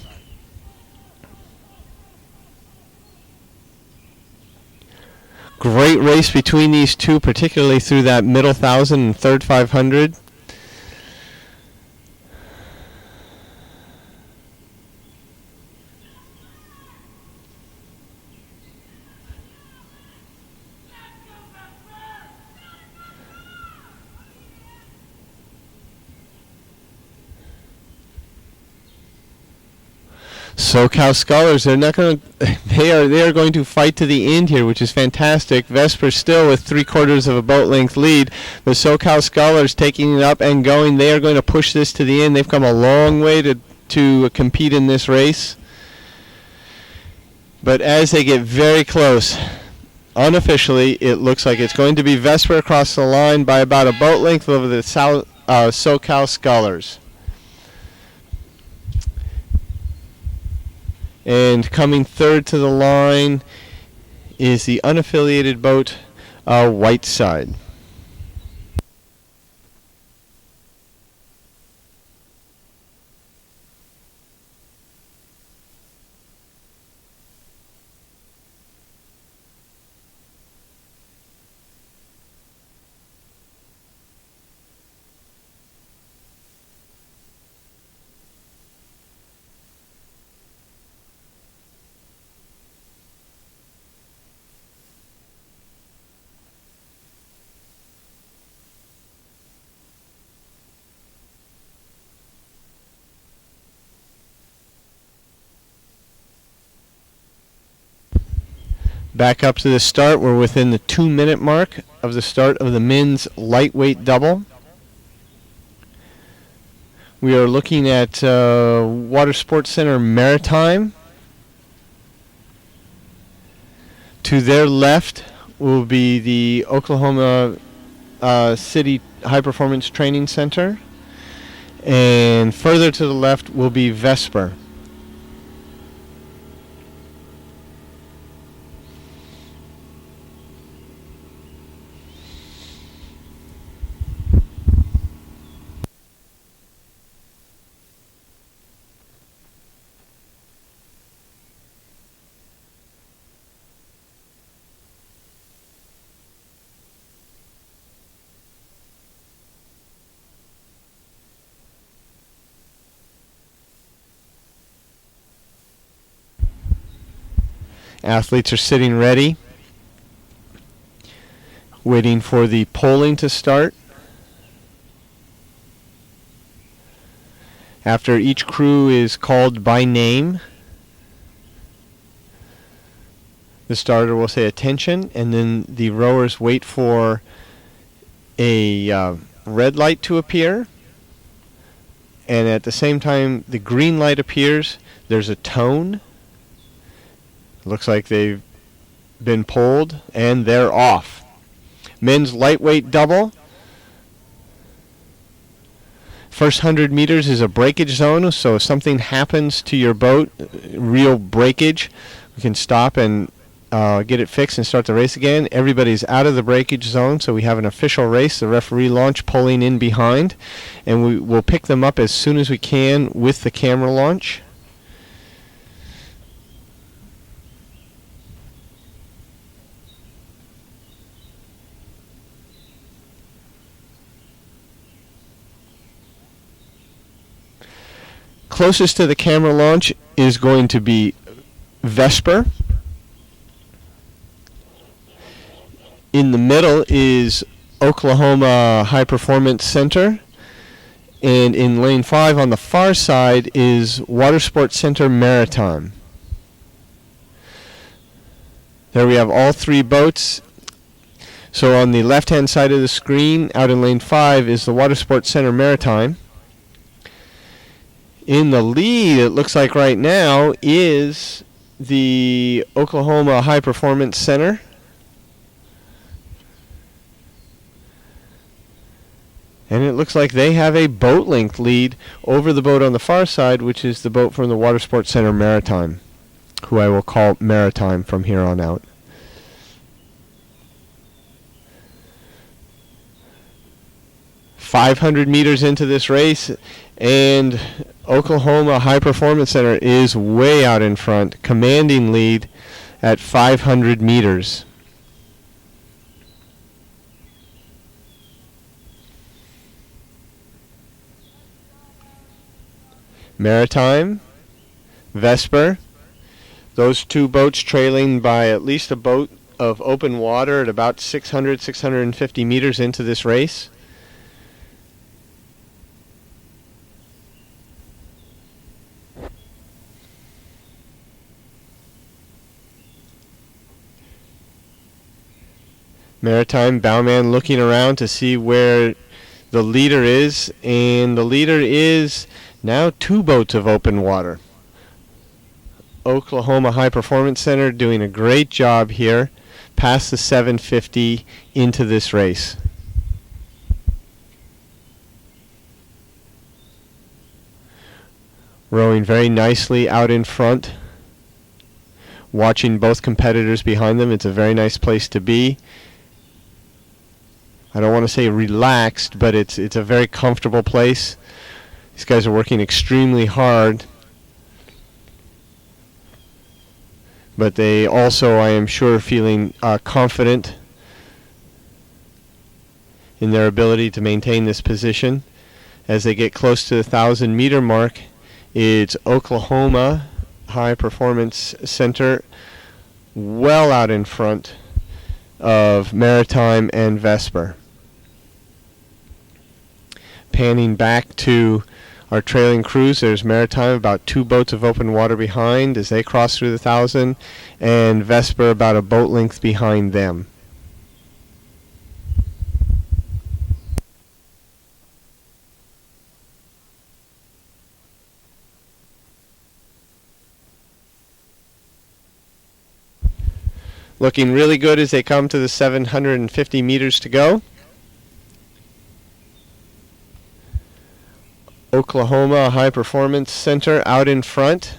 Great race between these two, particularly through that middle 1,000 and third 500. SoCal Scullers, they are going to fight to the end here, which is fantastic. Vesper still with 3/4 of a boat length lead, but SoCal Scullers taking it up and going. They are going to push this to the end. They've come a long way to compete in this race. But as they get very close, unofficially, it looks like it's going to be Vesper across the line by about a boat length over the SoCal Scullers. And coming third to the line is the unaffiliated boat, Whiteside. Back up to the start. We're within the 2-minute mark of the start of the men's lightweight double. We are looking at Water Sports Center Maritime. To their left will be the Oklahoma City High Performance Training Center. And further to the left will be Vesper. Athletes are sitting ready, waiting for the polling to start. After each crew is called by name, the starter will say attention, and then the rowers wait for a red light to appear. And at the same time the green light appears, there's a tone. Looks like they've been pulled, and they're off. Men's lightweight double. First 100 meters is a breakage zone, so if something happens to your boat, real breakage, we can stop and get it fixed and start the race again. Everybody's out of the breakage zone, so we have an official race. The referee launch pulling in behind, and we will pick them up as soon as we can with the camera launch. Closest to the camera launch is going to be Vesper. In the middle is Oklahoma High Performance Center. And in lane 5 on the far side is Water Sports Center Maritime. There we have all three boats. So on the left-hand side of the screen, out in lane 5, is the Water Sports Center Maritime. In the lead, it looks like right now, is the Oklahoma High Performance Center. And it looks like they have a boat length lead over the boat on the far side, which is the boat from the Water Sports Center Maritime, who I will call Maritime from here on out. .500 meters into this race, and Oklahoma High Performance Center is way out in front, commanding lead at 500 meters. Maritime, Vesper, those two boats trailing by at least a boat of open water at about 600, 650 meters into this race. Maritime bowman looking around to see where the leader is, and the leader is now two boats of open water. Oklahoma High Performance Center doing a great job here past the 750 into this race. Rowing very nicely out in front. Watching both competitors behind them. It's a very nice place to be. I don't want to say relaxed, but it's a very comfortable place. These guys are working extremely hard. But they also, I am sure, feeling confident in their ability to maintain this position. As they get close to the 1,000-meter mark, it's Oklahoma High Performance Center well out in front of Maritime and Vesper. Panning back to our trailing crews, there's Maritime about two boats of open water behind as they cross through the 1,000, and Vesper about a boat length behind them. Looking really good as they come to the 750 meters to go. Oklahoma High Performance Center out in front.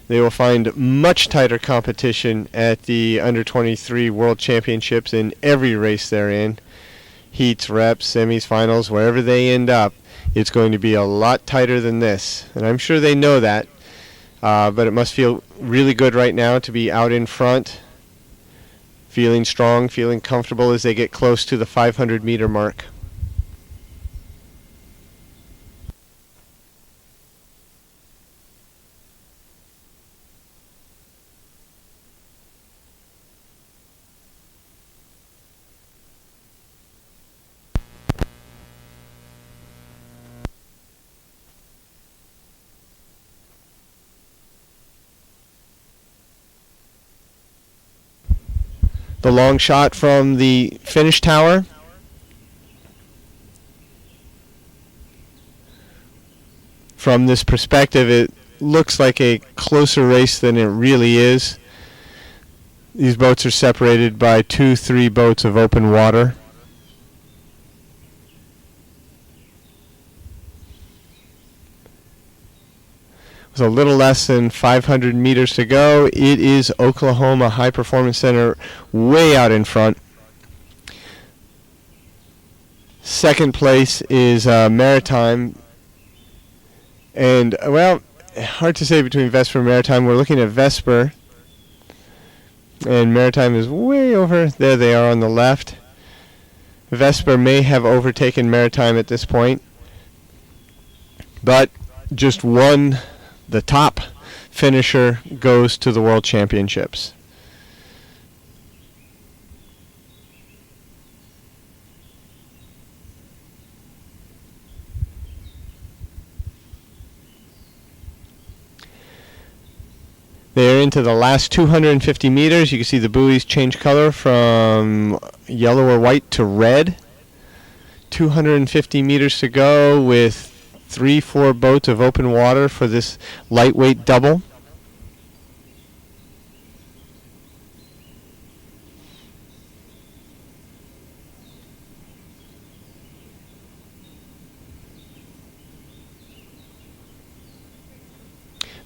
They will find much tighter competition at the Under-23 World Championships in every race they're in. Heats, reps, semis, finals, wherever they end up, it's going to be a lot tighter than this. And I'm sure they know that. But it must feel really good right now to be out in front, feeling strong, feeling comfortable as they get close to the 500-meter mark. The long shot from the finish tower. From this perspective, it looks like a closer race than it really is. These boats are separated by 2-3 boats of open water. With a little less than 500 meters to go, it is Oklahoma High Performance Center way out in front. Second place is Maritime. And, well, hard to say between Vesper and Maritime. We're looking at Vesper. And Maritime is way over. There they are on the left. Vesper may have overtaken Maritime at this point. But just one, the top finisher, goes to the World Championships. They're into the last 250 meters. You can see the buoys change color from yellow or white to red. 250 meters to go with 3-4 boats of open water for this lightweight double.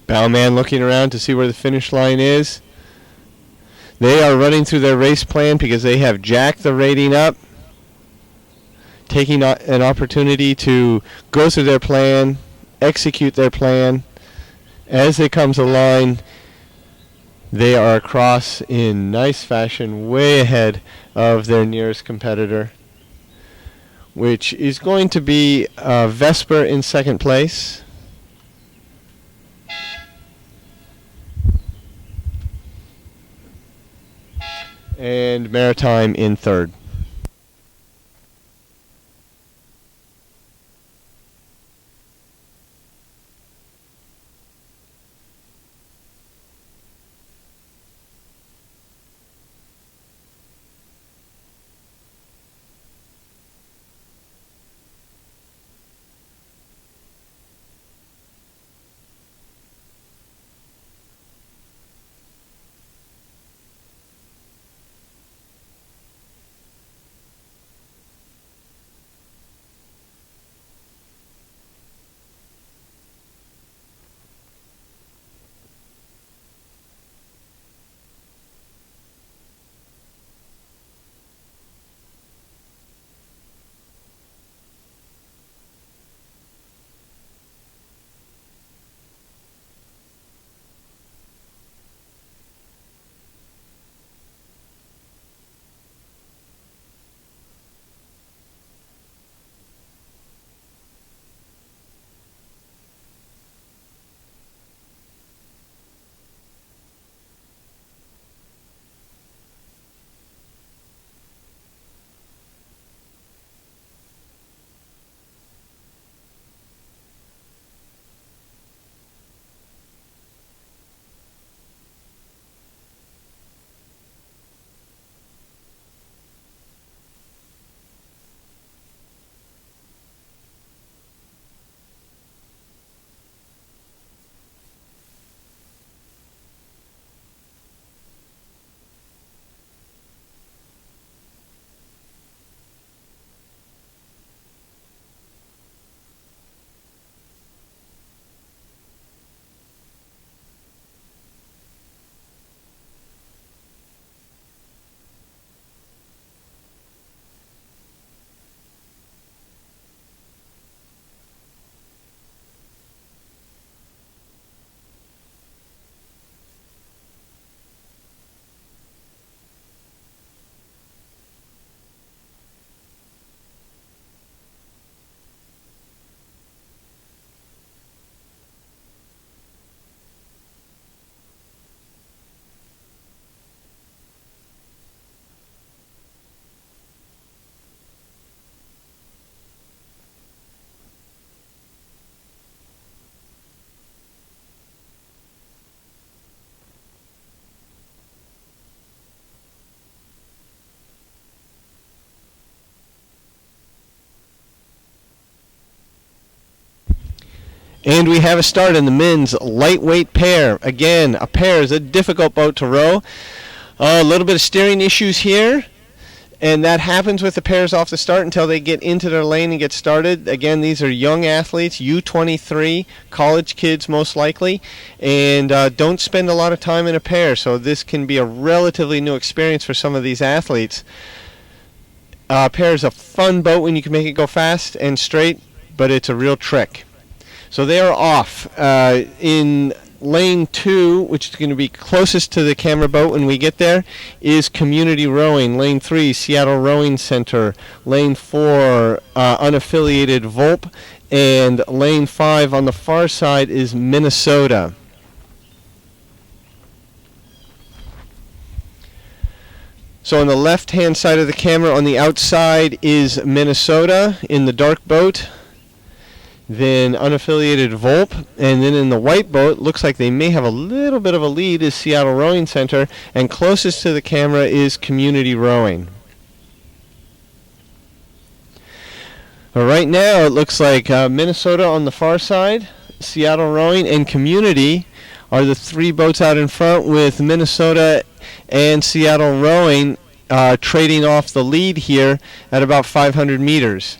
Bowman looking around to see where the finish line is. They are running through their race plan because they have jacked the rating up, taking an opportunity to go through their plan, execute their plan. As it comes aligned, they are across in nice fashion, way ahead of their nearest competitor, which is going to be Vesper in second place. And Maritime in third. And we have a start in the men's lightweight pair. Again, a pair is a difficult boat to row. A little bit of steering issues here, and that happens with the pairs off the start until they get into their lane and get started. Again, these are young athletes, U-23, college kids most likely, and don't spend a lot of time in a pair, so this can be a relatively new experience for some of these athletes. Pair is a fun boat when you can make it go fast and straight, but it's a real trick. So they are off. In lane 2, which is going to be closest to the camera boat when we get there, is Community Rowing. Lane 3, Seattle Rowing Center. Lane 4, unaffiliated Volp. And lane 5 on the far side is Minnesota. So on the left-hand side of the camera on the outside is Minnesota in the dark boat. then unaffiliated Volp, and then in the white boat, looks like they may have a little bit of a lead, is Seattle Rowing Center, and closest to the camera is Community Rowing. But right now it looks like Minnesota on the far side, Seattle Rowing, and Community are the three boats out in front, with Minnesota and Seattle Rowing trading off the lead here at about 500 meters.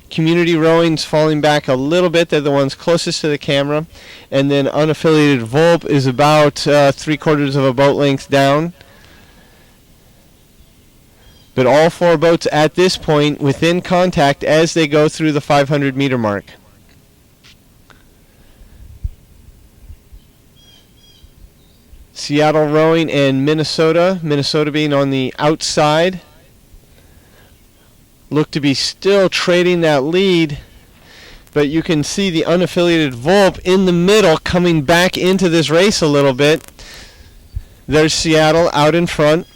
Community Rowing's falling back a little bit. They're the ones closest to the camera. And then unaffiliated Volp is about 3/4 of a boat length down. But all four boats at this point within contact as they go through the 500 meter mark. Seattle Rowing and Minnesota being on the outside, look to be still trading that lead, but you can see the unaffiliated Volp in the middle coming back into this race a little bit. There's Seattle out in front.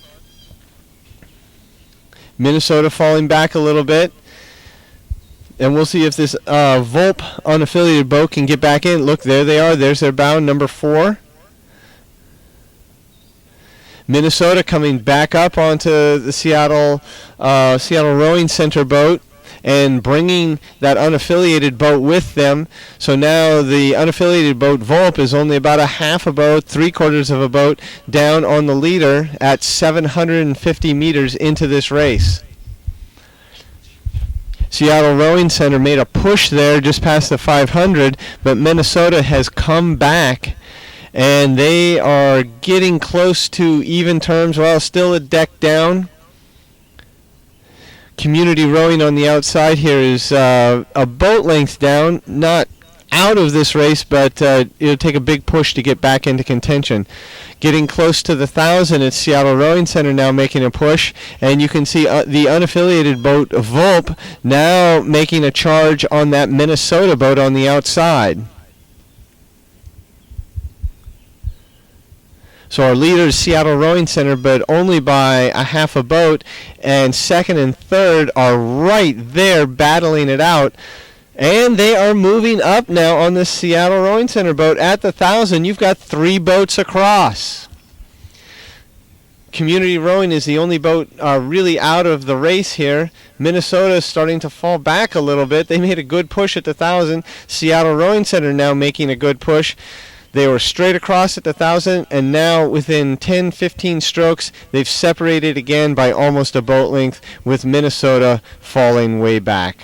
Minnesota falling back a little bit. And we'll see if this Volp unaffiliated boat can get back in. Look, there they are. There's their bow, number 4. Minnesota coming back up onto the Seattle Rowing Center boat and bringing that unaffiliated boat with them. So now the unaffiliated boat Volp is only about a half a boat, 3/4 of a boat down on the leader at 750 meters into this race. Seattle Rowing Center made a push there just past the 500, but Minnesota has come back and they are getting close to even terms. Well, still a deck down. Community Rowing on the outside here is a boat length down, not out of this race, but it'll take a big push to get back into contention. Getting close to the 1,000, it's Seattle Rowing Center now making a push, and you can see the unaffiliated boat Volp now making a charge on that Minnesota boat on the outside. So our leader is Seattle Rowing Center, but only by a half a boat, and second and third are right there battling it out. And they are moving up now on the Seattle Rowing Center boat at the 1,000. You've got 3 boats across. Community Rowing is the only boat really out of the race here. Minnesota is starting to fall back a little bit. They made a good push at the 1,000. Seattle Rowing Center now making a good push. They were straight across at the 1,000, and now within 10-15 strokes, they've separated again by almost a boat length, with Minnesota falling way back.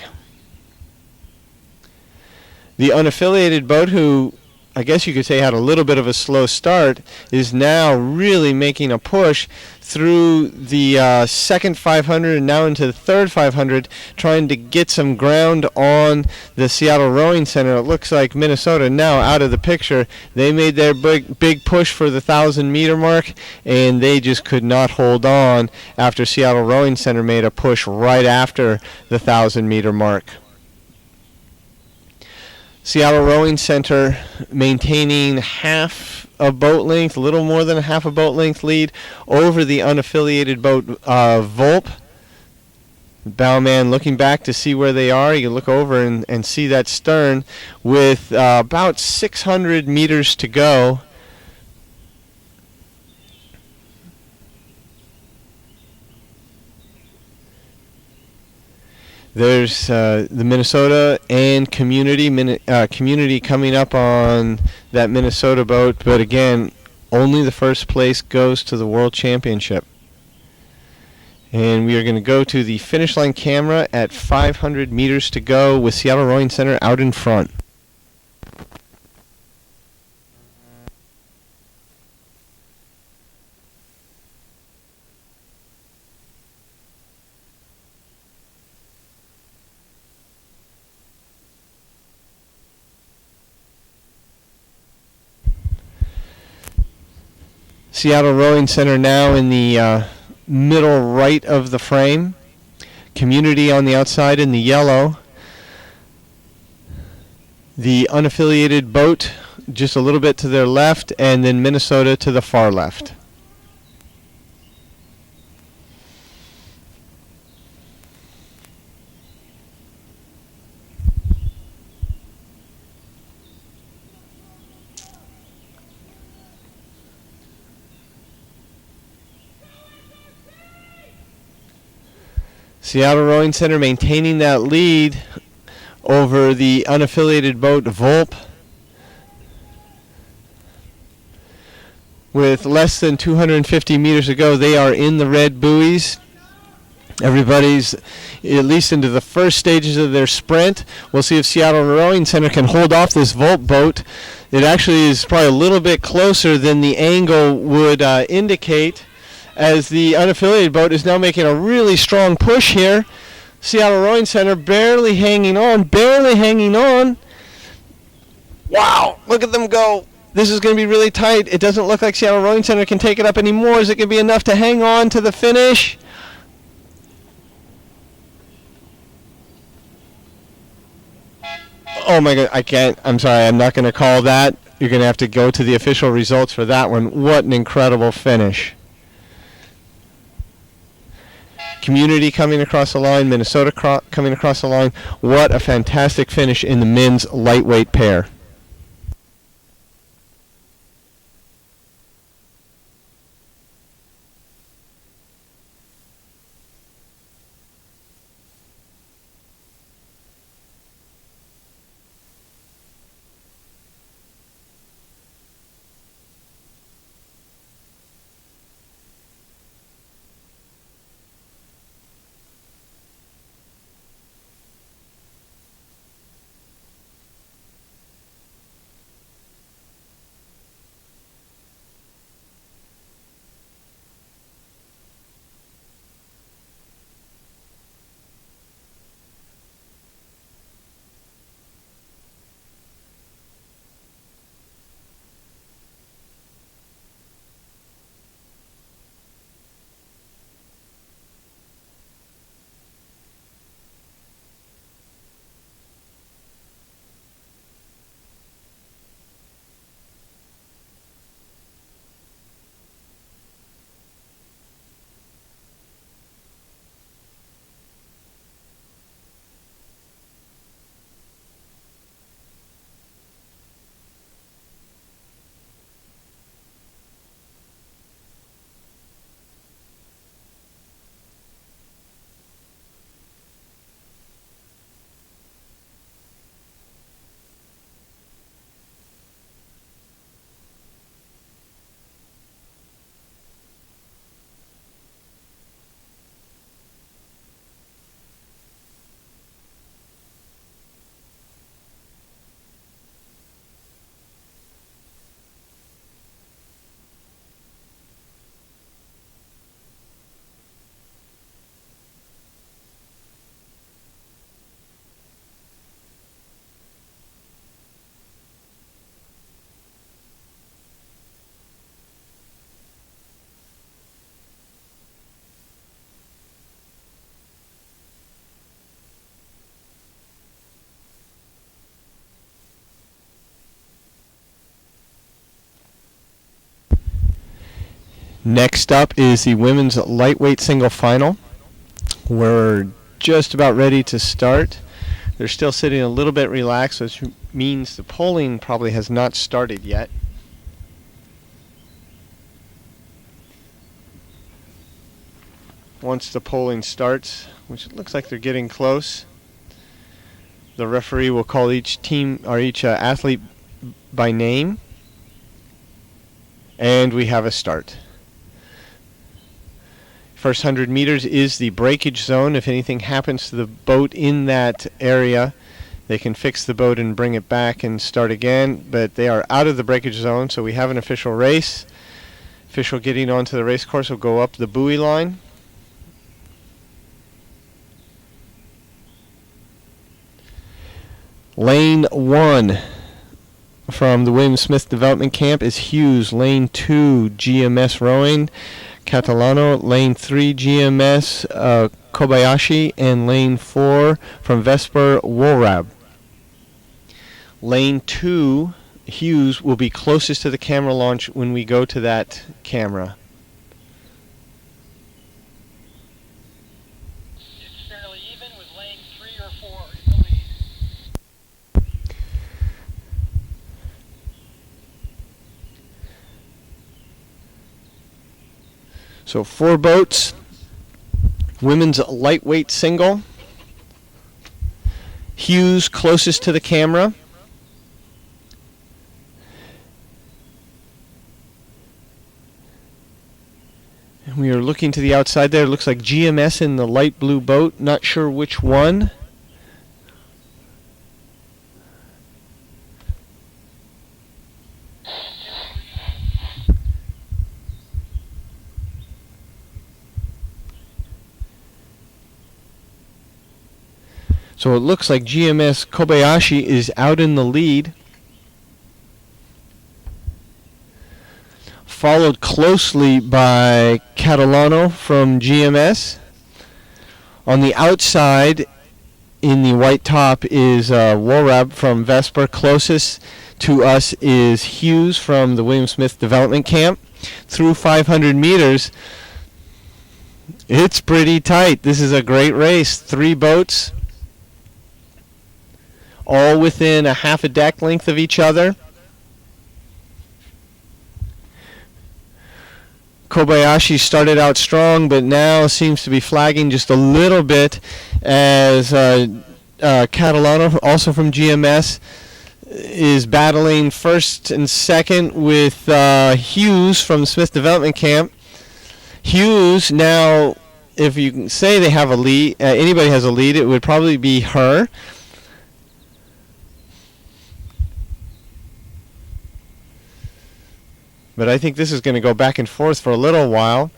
The unaffiliated boat, who I guess you could say had a little bit of a slow start, is now really making a push through the second 500 and now into the third 500, trying to get some ground on the Seattle Rowing Center. It looks like Minnesota now out of the picture. They made their big push for the 1,000 meter mark, and they just could not hold on after Seattle Rowing Center made a push right after the 1,000 meter mark. Seattle Rowing Center maintaining half a boat length, a little more than a half a boat length lead over the unaffiliated boat Volp. Bowman looking back to see where they are. You can look over and see that stern with about 600 meters to go. There's the Minnesota and Community coming up on that Minnesota boat, but again, only the first place goes to the World Championship. And we are going to go to the finish line camera at 500 meters to go with Seattle Rowing Center out in front. Seattle Rowing Center now in the middle right of the frame. Community on the outside in the yellow. The unaffiliated boat just a little bit to their left, and then Minnesota to the far left. Seattle Rowing Center maintaining that lead over the unaffiliated boat Volp. With less than 250 meters to go, they are in the red buoys. Everybody's at least into the first stages of their sprint. We'll see if Seattle Rowing Center can hold off this Volp boat. It actually is probably a little bit closer than the angle would indicate, as the unaffiliated boat is now making a really strong push here. Seattle Rowing Center barely hanging on, barely hanging on. Wow, look at them go. This is going to be really tight. It doesn't look like Seattle Rowing Center can take it up anymore. Is it going to be enough to hang on to the finish? Oh my God, I can't. I'm sorry, I'm not going to call that. You're going to have to go to the official results for that one. What an incredible finish. Community coming across the line, Minnesota coming across the line. What a fantastic finish in the men's lightweight pair. Next up is the women's lightweight single final. We're just about ready to start. They're still sitting a little bit relaxed, which means the polling probably has not started yet. Once the polling starts, which it looks like they're getting close, the referee will call each team or each athlete by name, and we have a start. First 100 meters is the breakage zone. If anything happens to the boat in that area, they can fix the boat and bring it back and start again, but they are out of the breakage zone, so we have an official race. Official getting onto the race course will go up the buoy line. Lane 1 from the William Smith Development Camp is Hughes. Lane 2, GMS Rowing, Catalano. Lane 3, GMS Kobayashi. And Lane 4 from Vesper, Wolrab. Lane 2, Hughes, will be closest to the camera launch when we go to that camera. It's fairly even with lane 3 or 4 in the lead. So 4 boats Women's lightweight single. Hughes closest to the camera. And we are looking to the outside there. It looks like GMS in the light blue boat. Not sure which one. So it looks like GMS Kobayashi is out in the lead. Followed closely by Catalano from GMS. On the outside, in the white top, is Worab from Vesper. Closest to us is Hughes from the William Smith Development Camp. Through 500 meters, it's pretty tight. This is a great race. 3 boats, all within a half a deck length of each other. Kobayashi started out strong, but now seems to be flagging just a little bit as Catalano, also from GMS, is battling first and second with Hughes from Smith Development Camp. Hughes now, if you can say they have a lead, anybody has a lead, it would probably be her. But I think this is going to go back and forth for a little while,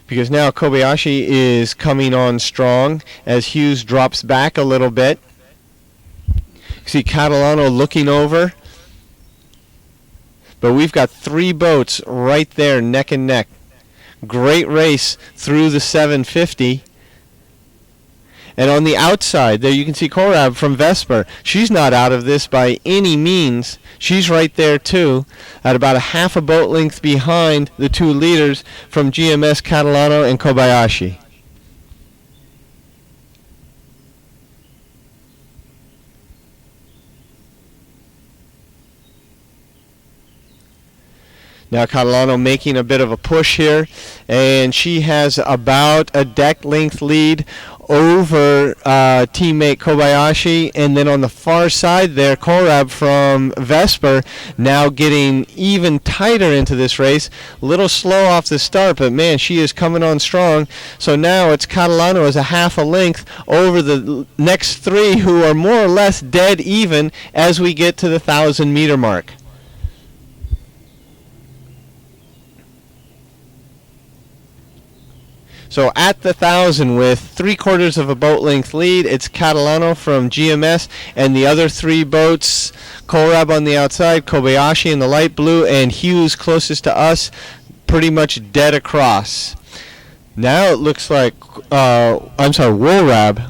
because now Kobayashi is coming on strong as Hughes drops back a little bit. You see Catalano looking over. But we've got 3 boats right there neck and neck. Great race through the 750. And on the outside, there you can see Korab from Vesper. She's not out of this by any means. She's right there too, at about a half a boat length behind the 2 leaders from GMS, Catalano and Kobayashi. Now Catalano making a bit of a push here, and she has about a deck length lead over teammate Kobayashi, and then on the far side there, Korab from Vesper now getting even tighter into this race. A little slow off the start, but man, she is coming on strong. So now it's Catalano as a half a length over the next 3, who are more or less dead even as we get to the 1,000-meter mark. So at the 1,000 with 3/4 of a boat length lead, it's Catalano from GMS and the other 3 boats, Korab on the outside, Kobayashi in the light blue, and Hughes closest to us, pretty much dead across. Now it looks like, Worab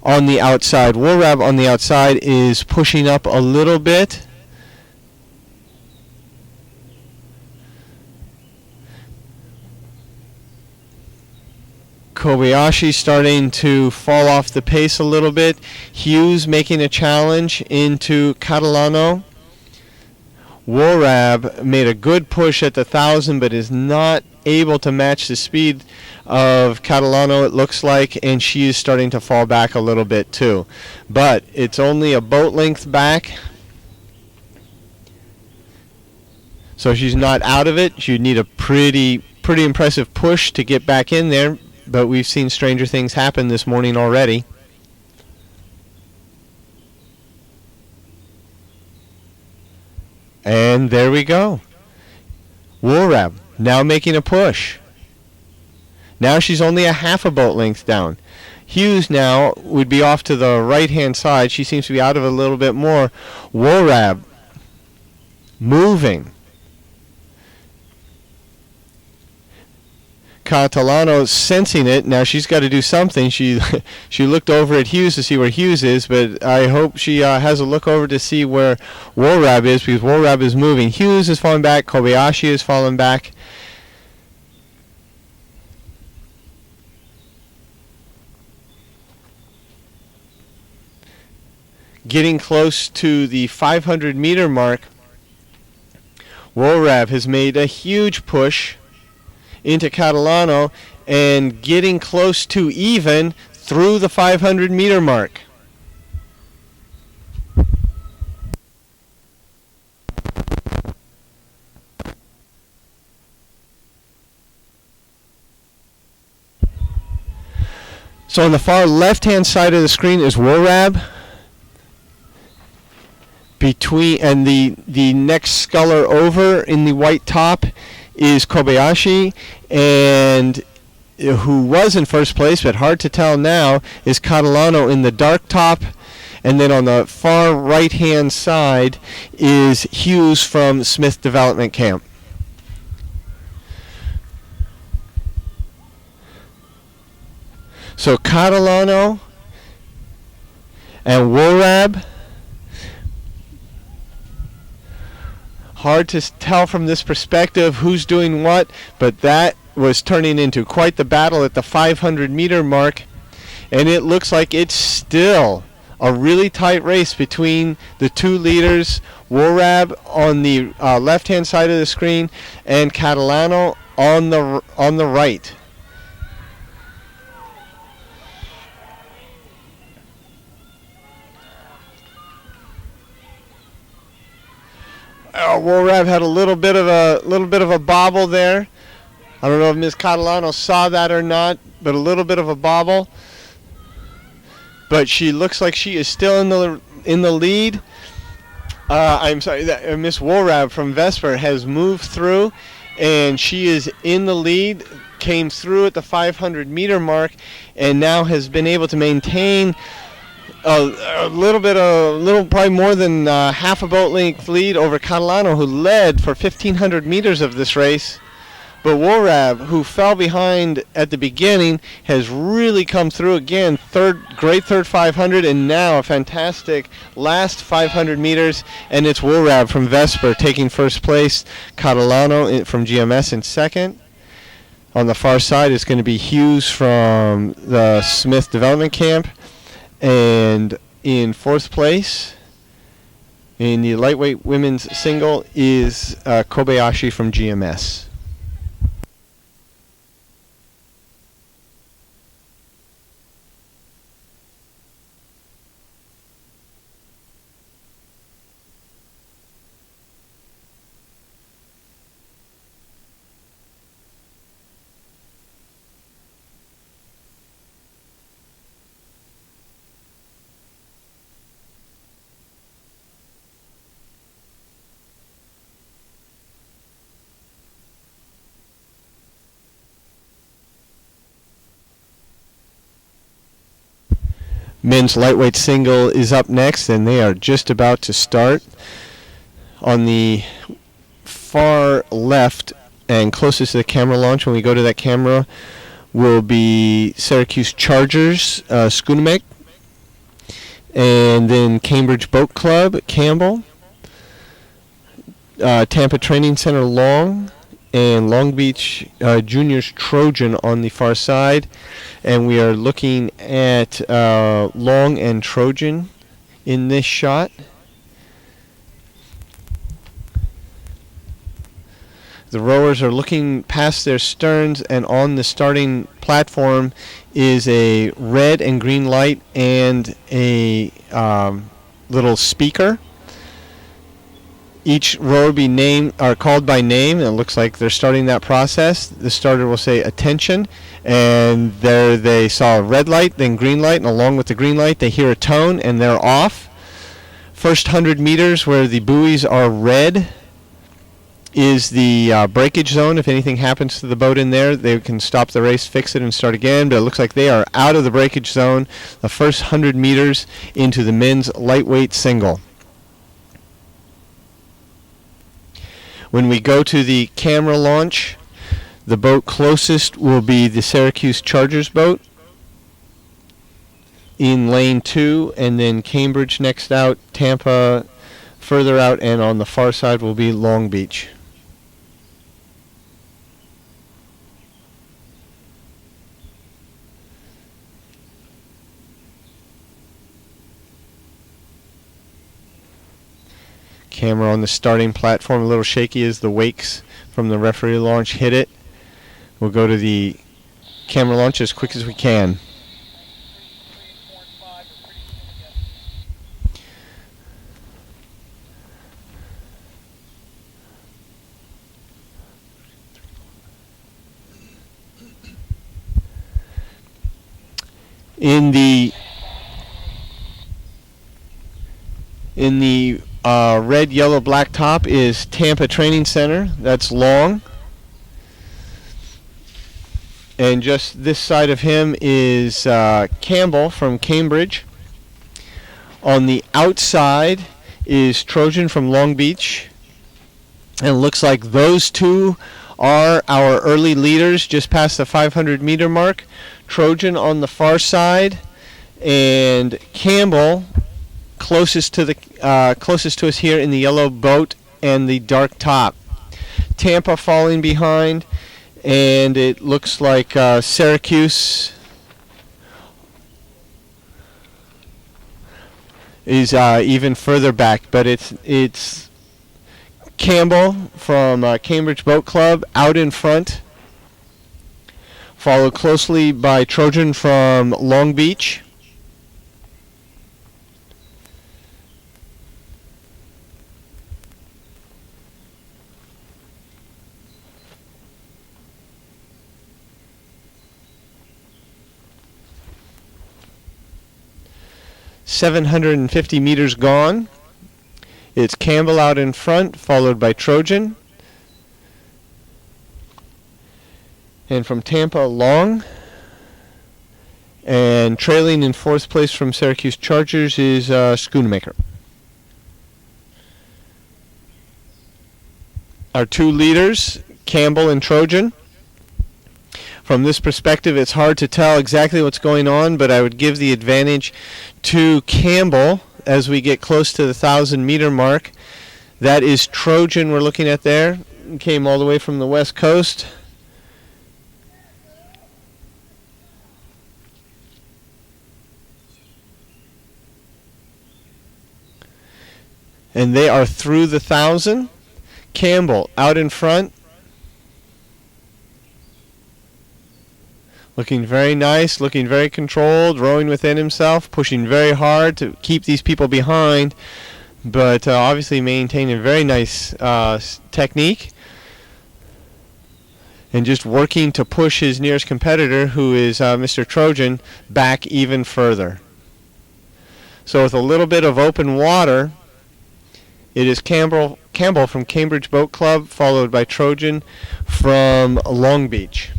on the outside. Worab on the outside is pushing up a little bit. Kobayashi starting to fall off the pace a little bit. Hughes making a challenge into Catalano. Worab made a good push at the 1,000, but is not able to match the speed of Catalano, it looks like, and she is starting to fall back a little bit too. But it's only a boat length back, so she's not out of it. She'd need a pretty impressive push to get back in there. But we've seen stranger things happen this morning already. And there we go. Worab now making a push. Now she's only a half a boat length down. Hughes now would be off to the right-hand side. She seems to be out of it a little bit more. Worab moving. Catalano sensing it. Now she's got to do something. She looked over at Hughes to see where Hughes is, but I hope she has a look over to see where Worab is, because Worab is moving. Hughes is falling back. Kobayashi is falling back. Getting close to the 500-meter mark, Worab has made a huge push into Catalano, and getting close to even through the 500 meter mark. So on the far left-hand side of the screen is Warab. And the next sculler over in the white top is Kobayashi, and who was in first place, but hard to tell now, is Catalano in the dark top. And then on the far right-hand side is Hughes from Smith Development Camp. So Catalano and Warab. Hard to tell from this perspective who's doing what, but that was turning into quite the battle at the 500 meter mark, and it looks like it's still a really tight race between the two leaders, Warab on the left-hand side of the screen and Catalano on the right. Warab had a little bit of a bobble there. I don't know if Ms. Catalano saw that or not, but a little bit of a bobble. But she looks like she is still in the lead. I'm sorry, Miss Warab from Vesper has moved through, and she is in the lead. Came through at the 500 meter mark, and now has been able to maintain probably more than half a boat length lead over Catalano, who led for 1,500 meters of this race. But Warab, who fell behind at the beginning, has really come through again. Great third 500, and now a fantastic last 500 meters. And it's Warab from Vesper taking first place. Catalano from GMS in second. On the far side is going to be Hughes from the Smith Development Camp. And in fourth place in the lightweight women's single is Kobayashi from GMS. Men's lightweight single is up next, and they are just about to start. On the far left and closest to the camera launch, when we go to that camera, will be Syracuse Chargers, Schoonemack, and then Cambridge Boat Club, Campbell, Tampa Training Center, Long, and Long Beach Juniors Trojan on the far side. And we are looking at Long and Trojan in this shot. The rowers are looking past their sterns, and on the starting platform is a red and green light and a little speaker. Each rower are called by name, and it looks like they're starting that process. The starter will say attention, and there they saw a red light, then green light, and along with the green light they hear a tone and they're off. First 100 meters where the buoys are red is the breakage zone. If anything happens to the boat in there, they can stop the race, fix it, and start again. But it looks like they are out of the breakage zone the first 100 meters into the men's lightweight single. When we go to the camera launch, the boat closest will be the Syracuse Chargers boat in lane 2, and then Cambridge next out, Tampa further out, and on the far side will be Long Beach. Camera on the starting platform, a little shaky as the wakes from the referee launch hit it. We'll go to the camera launch as quick as we can. Lanes 3, 4, and 5 are pretty soon again. In the red, yellow, black top is Tampa Training Center. That's Long. And just this side of him is Campbell from Cambridge. On the outside is Trojan from Long Beach. And it looks like those two are our early leaders just past the 500 meter mark. Trojan on the far side and Campbell closest to us here in the yellow boat and the dark top. Tampa falling behind, and it looks like Syracuse is even further back, but it's Campbell from Cambridge Boat Club out in front, followed closely by Trojan from Long Beach. .750 meters gone. It's Campbell out in front, followed by Trojan. And from Tampa, Long. And trailing in fourth place from Syracuse Chargers is Schoonmaker. Our two leaders, Campbell and Trojan. From this perspective, it's hard to tell exactly what's going on, but I would give the advantage to Campbell as we get close to the 1,000 meter mark. That is Trojan we're looking at there. Came all the way from the west coast. And they are through the 1,000. Campbell out in front. Looking very nice, looking very controlled, rowing within himself, pushing very hard to keep these people behind, but obviously maintaining a very nice technique and just working to push his nearest competitor, who is Mr. Trojan, back even further. So with a little bit of open water, it is Campbell from Cambridge Boat Club, followed by Trojan from Long Beach.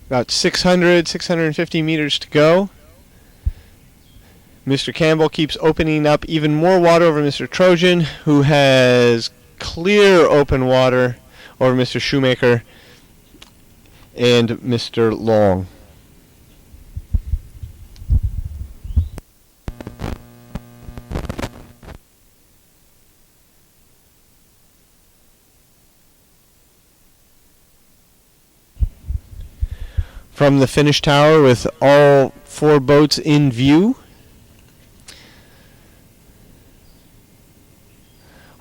About 650 meters to go. Mr. Campbell keeps opening up even more water over Mr. Trojan, who has clear open water over Mr. Shoemaker and Mr. Long. From the finish tower with all four boats in view.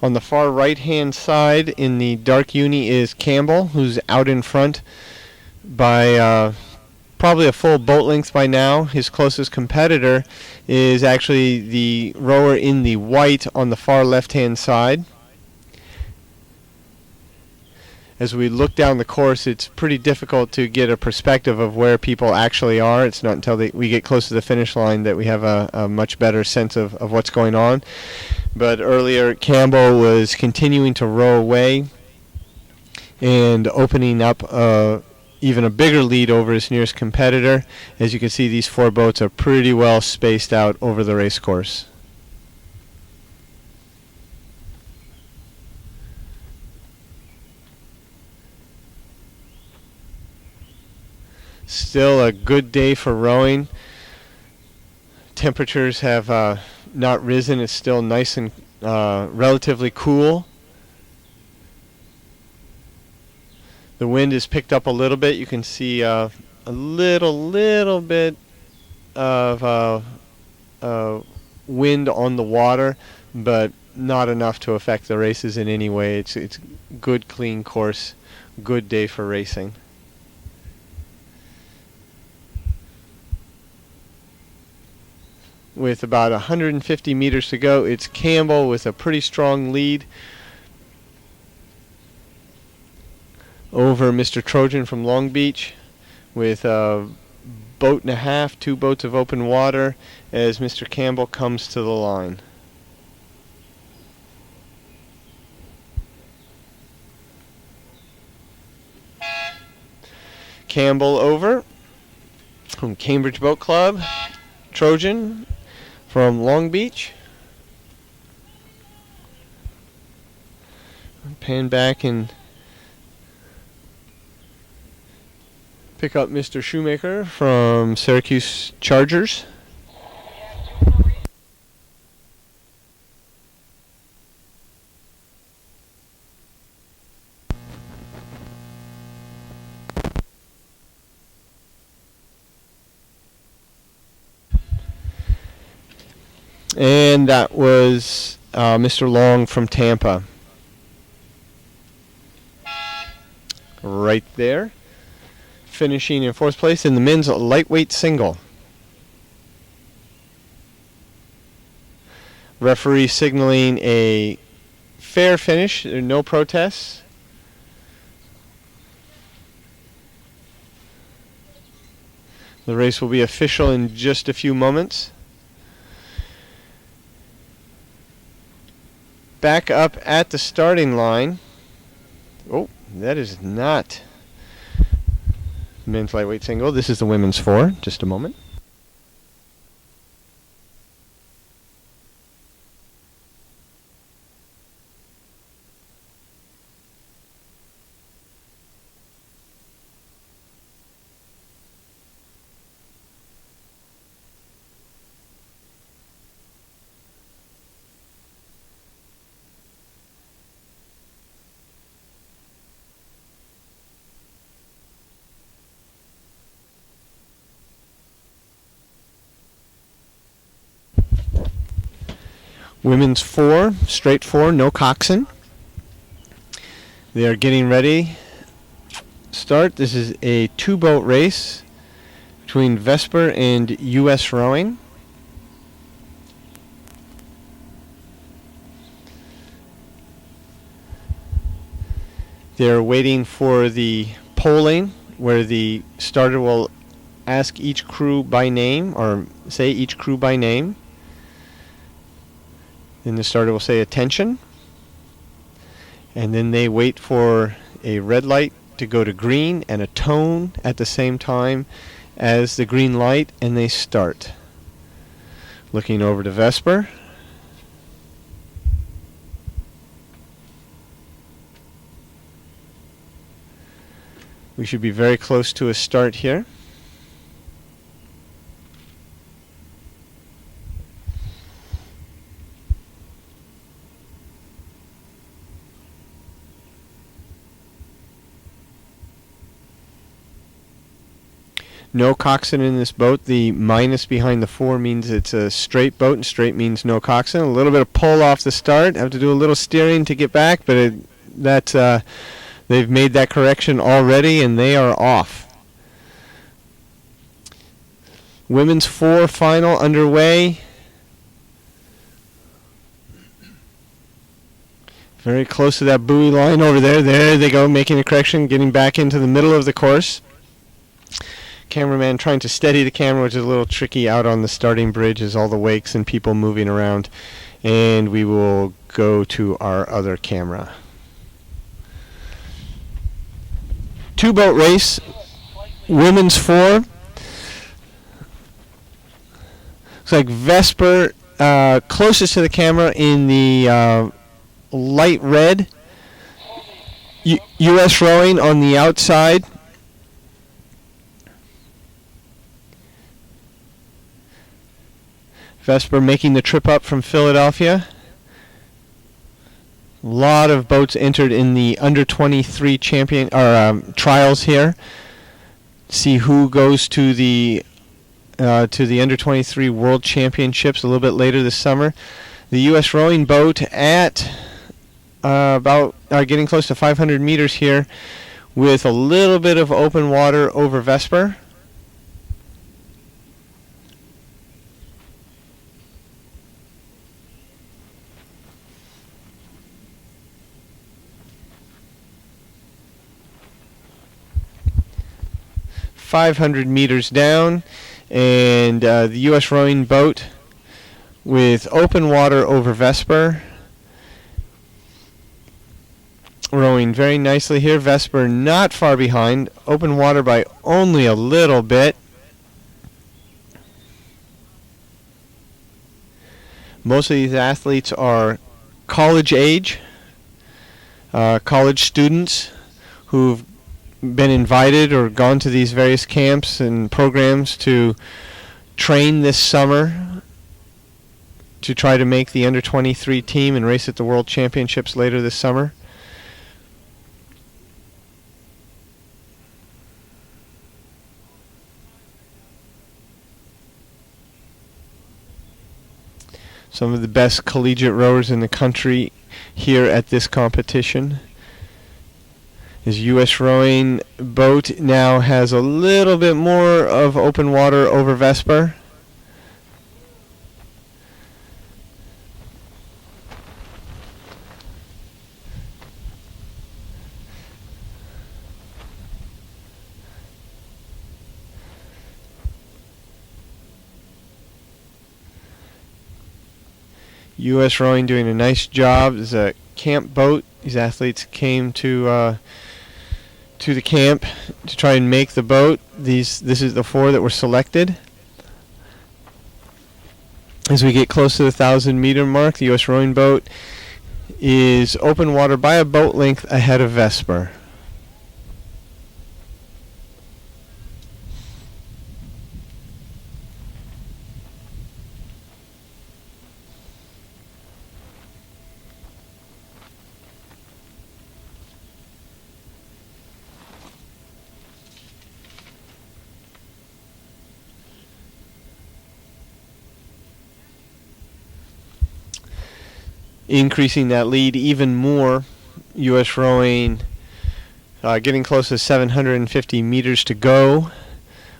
On the far right hand side in the dark uni is Campbell, who's out in front by probably a full boat length by now. His closest competitor is actually the rower in the white on the far left hand side. As we look down the course, it's pretty difficult to get a perspective of where people actually are. It's not until we get close to the finish line that we have a much better sense of what's going on. But earlier, Campbell was continuing to row away and opening up even a bigger lead over his nearest competitor. As you can see, these four boats are pretty well spaced out over the race course. Still a good day for rowing. Temperatures have not risen. It's still nice and relatively cool. The wind is picked up a little bit. You can see a little bit of wind on the water, but not enough to affect the races in any way. It's good, clean course, good day for racing. With about 150 meters to go, it's Campbell with a pretty strong lead over Mr. Trojan from Long Beach, with a boat and a half, 2 boats of open water, as Mr. Campbell comes to the line. Campbell over from Cambridge Boat Club, Trojan from Long Beach. Pan back and pick up Mr. Shoemaker from Syracuse Chargers. And that was Mr. Long from Tampa. Right there. Finishing in 4th place in the men's lightweight single. Referee signaling a fair finish. There are no protests. The race will be official in just a few moments. Back up at the starting line. Oh, that is not men's lightweight single. This is the women's 4. Just a moment. Women's 4, straight 4, no coxing. They are getting ready. Start. This is a 2-boat race between Vesper and U.S. Rowing. They're waiting for the polling, where the starter will ask each crew by name, or say each crew by name. Then the starter will say attention, and then they wait for a red light to go to green and a tone at the same time as the green light, and they start. Looking over to Vesper. We should be very close to a start here. No coxswain in this boat. The minus behind the 4 means it's a straight boat, and straight means no coxswain. A little bit of pull off the start. Have to do a little steering to get back, but they've made that correction already, and they are off. Women's 4 final underway. Very close to that buoy line over there. There they go, making a correction, getting back into the middle of the course. Cameraman trying to steady the camera, which is a little tricky out on the starting bridge as all the wakes and people moving around. And we will go to our other camera. 2-boat race, women's 4. Looks like Vesper closest to the camera in the light red. U.S. Rowing on the outside. Vesper making the trip up from Philadelphia. A lot of boats entered in the under 23 champion trials here. See who goes to the under 23 World Championships a little bit later this summer. The U.S. rowing boat at about getting close to 500 meters here, with a little bit of open water over Vesper. .500 meters down, and the U.S. rowing boat with open water over Vesper, rowing very nicely here. Vesper not far behind, open water by only a little bit. Most of these athletes are college age, college students who've been invited or gone to these various camps and programs to train this summer to try to make the under 23 team and race at the World Championships later this summer. Some of the best collegiate rowers in the country here at this competition. His U.S. rowing boat now has a little bit more of open water over Vesper. U.S. rowing doing a nice job. This is a camp boat. These athletes came to the camp to try and make the boat. This is the 4 that were selected. As we get close to the 1,000-meter mark, the U.S. rowing boat is open water by a boat length ahead of Vesper. Increasing that lead even more, U.S. rowing getting close to 750 meters to go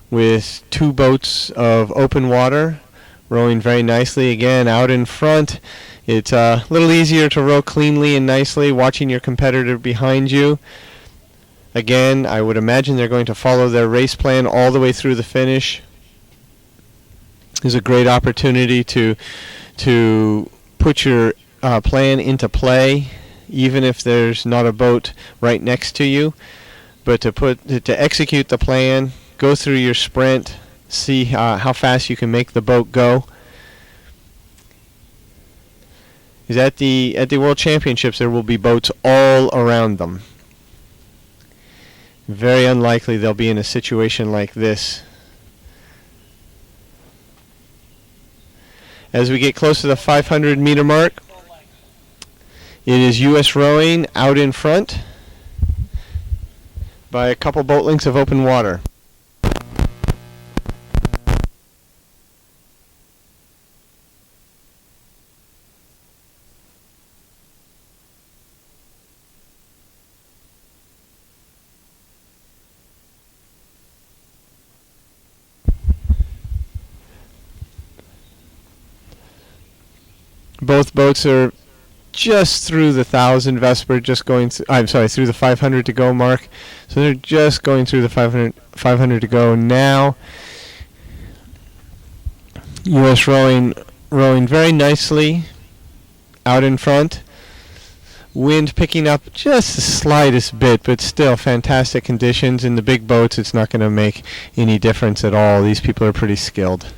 with 2 boats of open water, rowing very nicely. Again, out in front, it's a little easier to row cleanly and nicely, watching your competitor behind you. Again, I would imagine they're going to follow their race plan all the way through the finish. It's a great opportunity to put your plan into play, even if there's not a boat right next to you, but to execute the plan, go through your sprint, see how fast you can make the boat go. Is at the World Championships there will be boats all around them. Very unlikely they'll be in a situation like this. As we get close to the 500-meter mark, it is U.S. rowing out in front by a couple boat lengths of open water. Both boats are just through the 1,000. Vesper just going through the 500 to go mark. So they're just going through the 500 to go now. U.S. rowing very nicely out in front. Wind picking up just the slightest bit, but still fantastic conditions. In the big boats, it's not going to make any difference at all. These people are pretty skilled.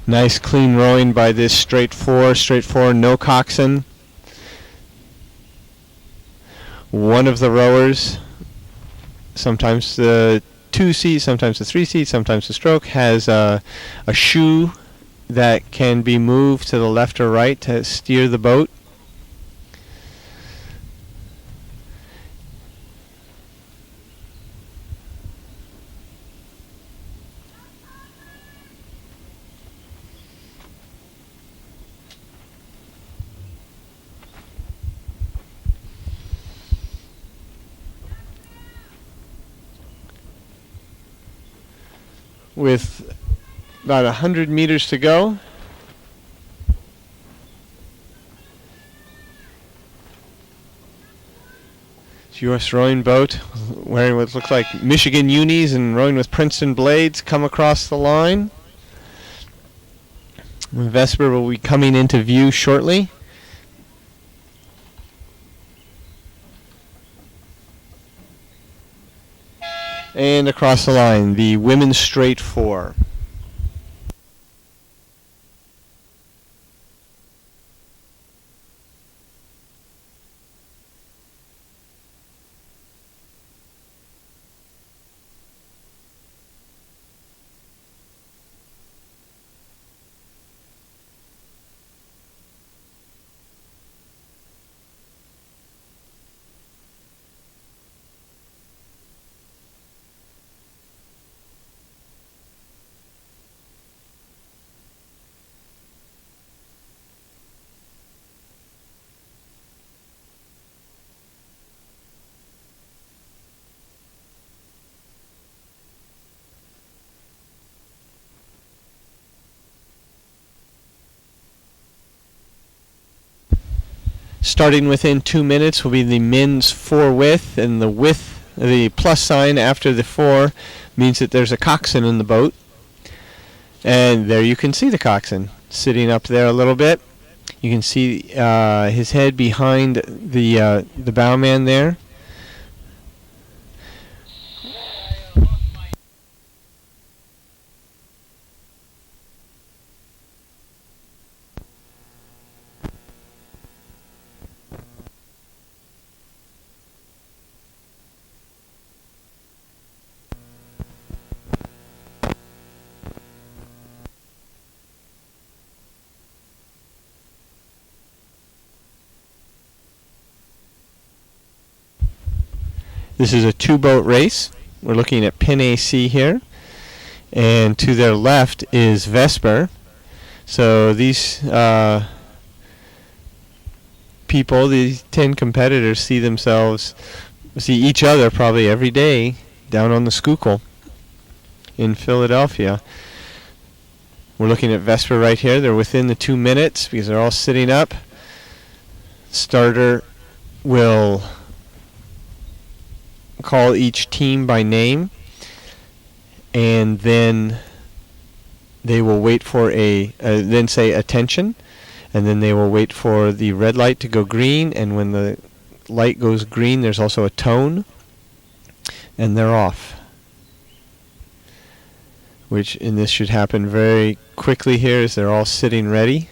Nice clean rowing by this straight four, no coxswain. One of the rowers, sometimes the 2 seat, sometimes the 3 seat, sometimes the stroke, has a shoe that can be moved to the left or right to steer the boat. With about 100 meters to go, U.S. rowing boat wearing what looks like Michigan unis and rowing with Princeton blades come across the line. Vesper will be coming into view shortly. And across the line, the women's straight four. Starting within 2 minutes will be the men's four width, and the width, the plus sign after the four, means that there's a coxswain in the boat. And there you can see the coxswain sitting up there a little bit. You can see his head behind the bowman there. This is a two-boat race. We're looking at pin AC here. And to their left is Vesper. So these people, these 10 competitors, see each other probably every day down on the Schuylkill in Philadelphia. We're looking at Vesper right here. They're within the 2 minutes because they're all sitting up. Starter will call each team by name, and then they will wait for then say attention, and then they will wait for the red light to go green, and when the light goes green there's also a tone, and they're off. And this should happen very quickly here as they're all sitting ready.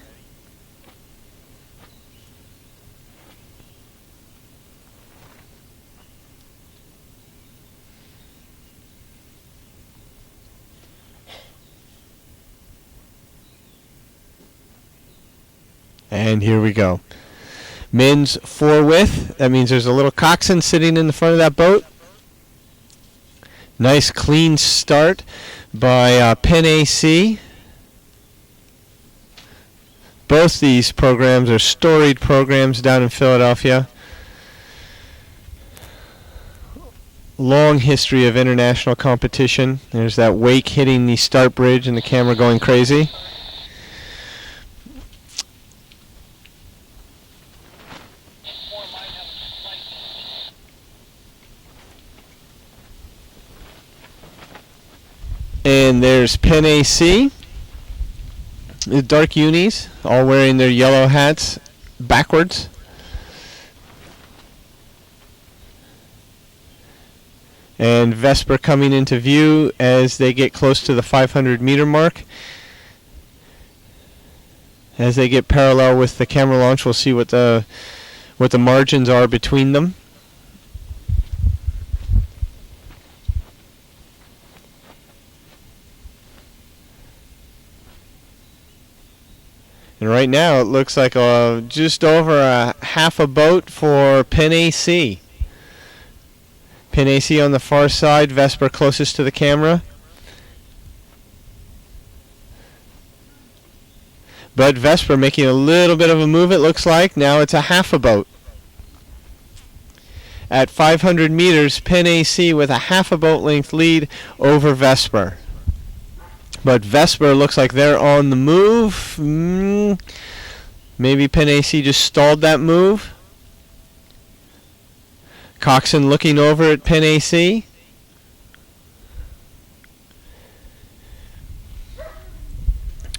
And here we go. Men's four width. That means there's a little coxswain sitting in the front of that boat. Nice clean start by Penn AC. Both these programs are storied programs down in Philadelphia. Long history of international competition. There's that wake hitting the start bridge and the camera going crazy. And there's Penn AC, the dark unis, all wearing their yellow hats backwards. And Vesper coming into view as they get close to the 500 meter mark. As they get parallel with the camera launch, we'll see what the margins are between them. And right now it looks like just over a half a boat for Pin AC. Pin AC on the far side, Vesper closest to the camera. But Vesper making a little bit of a move, it looks like. Now it's a half a boat. At 500 meters, Pin AC with a half a boat length lead over Vesper. But Vesper looks like they're on the move. Maybe Pin AC just stalled that move. Coxswain looking over at Pin AC.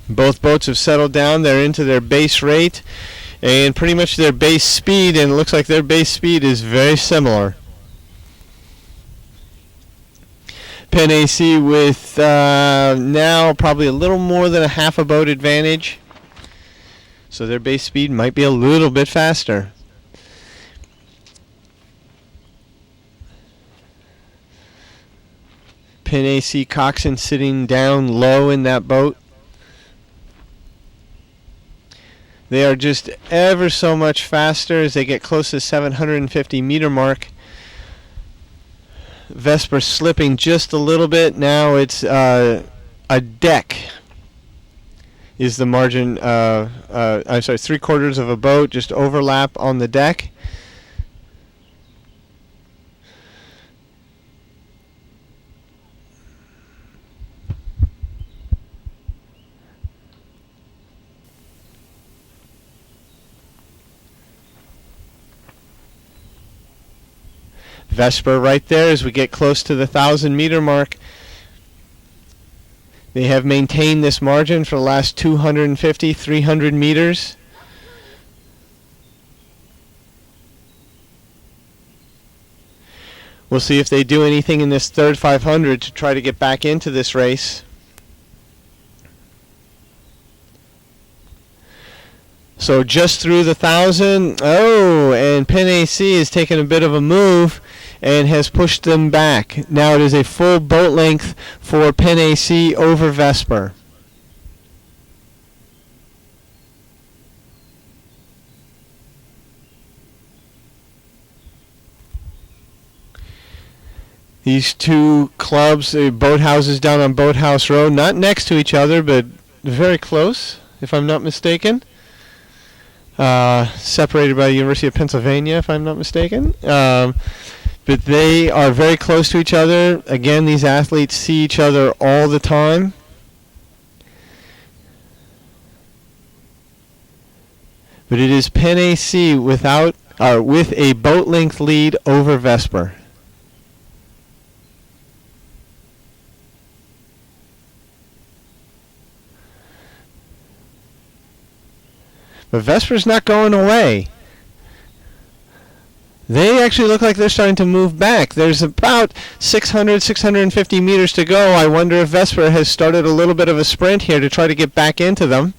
Both boats have settled down. They're into their base rate and pretty much their base speed, and it looks like their base speed is very similar. Pin AC with now probably a little more than a half a boat advantage. So their base speed might be a little bit faster. Pin AC Coxswain sitting down low in that boat. They are just ever so much faster as they get close to the 750 meter mark. Vesper slipping just a little bit. Now it's a deck is the margin. I'm sorry, 3/4 of a boat, just overlap on the deck. Vesper right there as we get close to the 1,000 meter mark. They have maintained this margin for the last 250, 300 meters. We'll see if they do anything in this third 500 to try to get back into this race. So just through the 1,000. Oh, and Pin AC has taken a bit of a move and has pushed them back. Now it is a full boat length for Pin AC over Vesper. These two clubs, boathouses down on Boathouse Road, not next to each other, but very close, if I'm not mistaken. Separated by the University of Pennsylvania, if I'm not mistaken. But they are very close to each other. Again, these athletes see each other all the time. But it is Pin AC with a boat length lead over Vesper. But Vesper's not going away. They actually look like they're starting to move back. There's about 600, 650 meters to go. I wonder if Vesper has started a little bit of a sprint here to try to get back into them.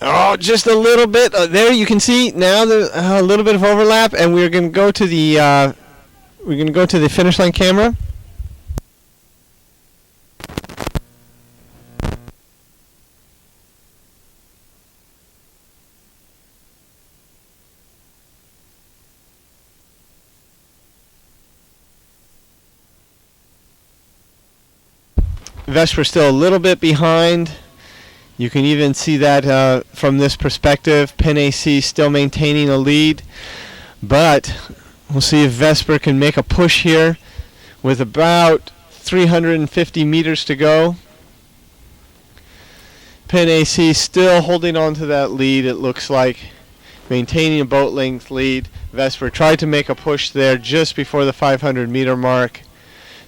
Oh, just a little bit. There you can see now there's a little bit of overlap, and we're going to go to the finish line camera. Vesper still a little bit behind. You can even see that from this perspective. Pin AC still maintaining a lead. But we'll see if Vesper can make a push here with about 350 meters to go. Pin AC still holding on to that lead, it looks like. Maintaining a boat length lead. Vesper tried to make a push there just before the 500 meter mark.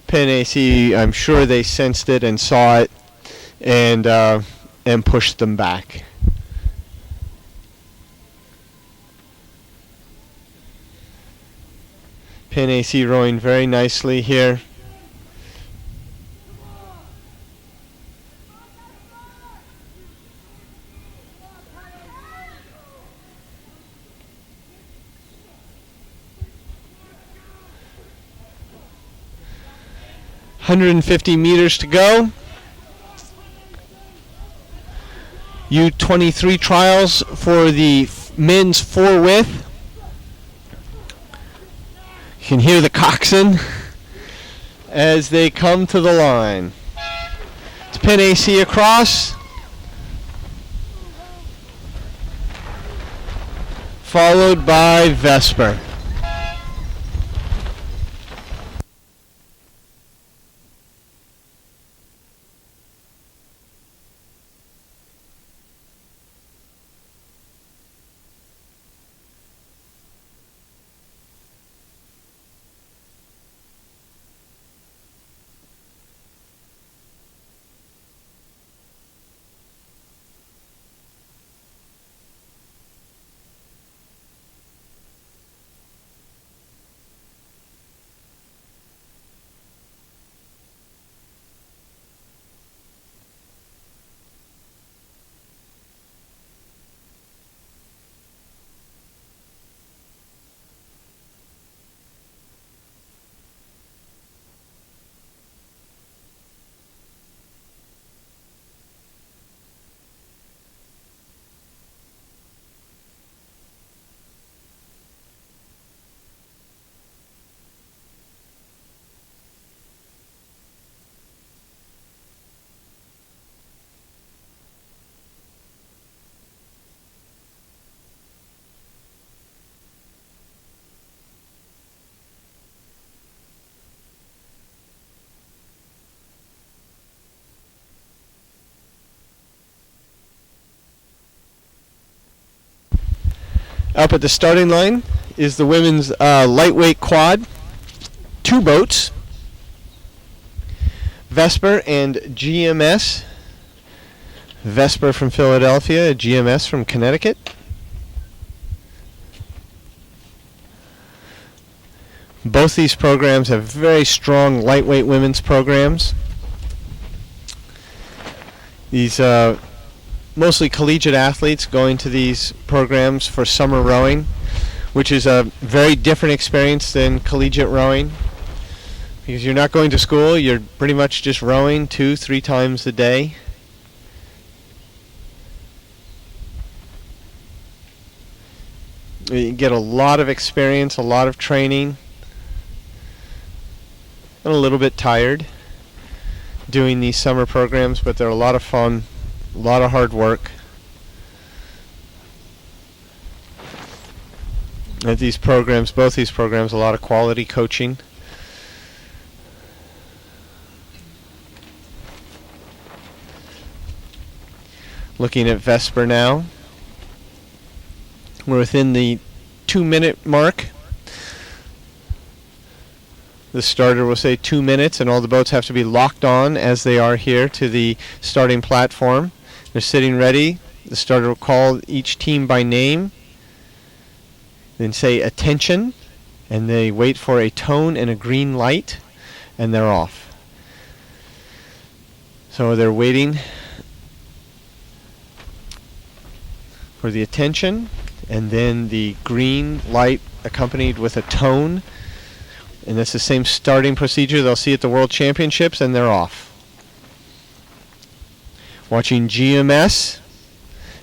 Pin AC, I'm sure they sensed it and saw it and pushed them back. Pin AC rowing very nicely here. 150 meters to go. U-23 trials for the men's 4 width. You can hear the coxswain as they come to the line. It's pin AC across, followed by Vesper. Up at the starting line is the women's lightweight quad. 2 boats, Vesper and GMS. Vesper from Philadelphia, GMS from Connecticut. Both these programs have very strong lightweight women's programs. These mostly collegiate athletes going to these programs for summer rowing, which is a very different experience than collegiate rowing, because you're not going to school, you're pretty much just rowing 2-3 times a day. You get a lot of experience, a lot of training, and a little bit tired doing these summer programs, but they're a lot of fun. A lot of hard work. At these programs, both these programs, a lot of quality coaching. Looking at Vesper now. We're within the 2-minute mark. The starter will say 2 minutes, and all the boats have to be locked on as they are here to the starting platform. They're sitting ready. The starter will call each team by name, then say attention, and they wait for a tone and a green light, and they're off. So they're waiting for the attention, and then the green light accompanied with a tone, and that's the same starting procedure they'll see at the World Championships, and they're off. Watching GMS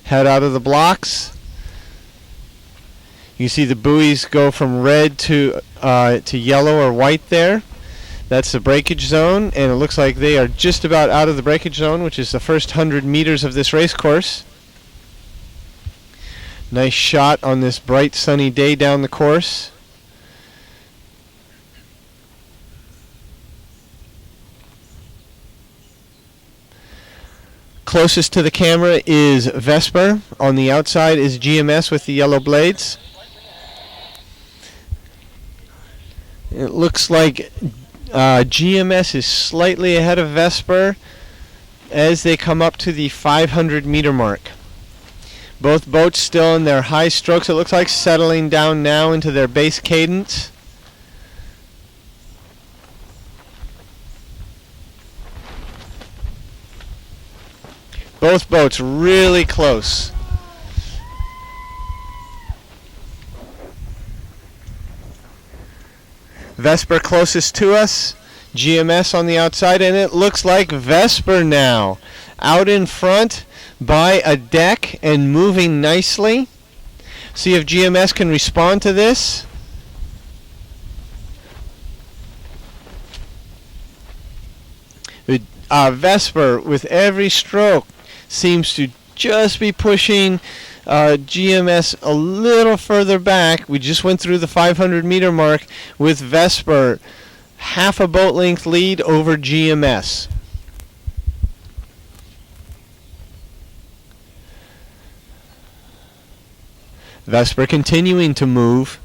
head out of the blocks. You can see the buoys go from red to yellow or white there. That's the breakage zone, and it looks like they are just about out of the breakage zone, which is the first 100 meters of this race course. Nice shot on this bright sunny day down the course. Closest to the camera is Vesper. On the outside is GMS with the yellow blades. It looks like GMS is slightly ahead of Vesper as they come up to the 500 meter mark. Both boats still in their high strokes, it looks like, settling down now into their base cadence. Both boats really close. Vesper closest to us. GMS on the outside, and it looks like Vesper now out in front by a deck and moving nicely. See if GMS can respond to this. Vesper, with every stroke, seems to just be pushing GMS a little further back. We just went through the 500-meter mark with Vesper half a boat length lead over GMS. Vesper continuing to move.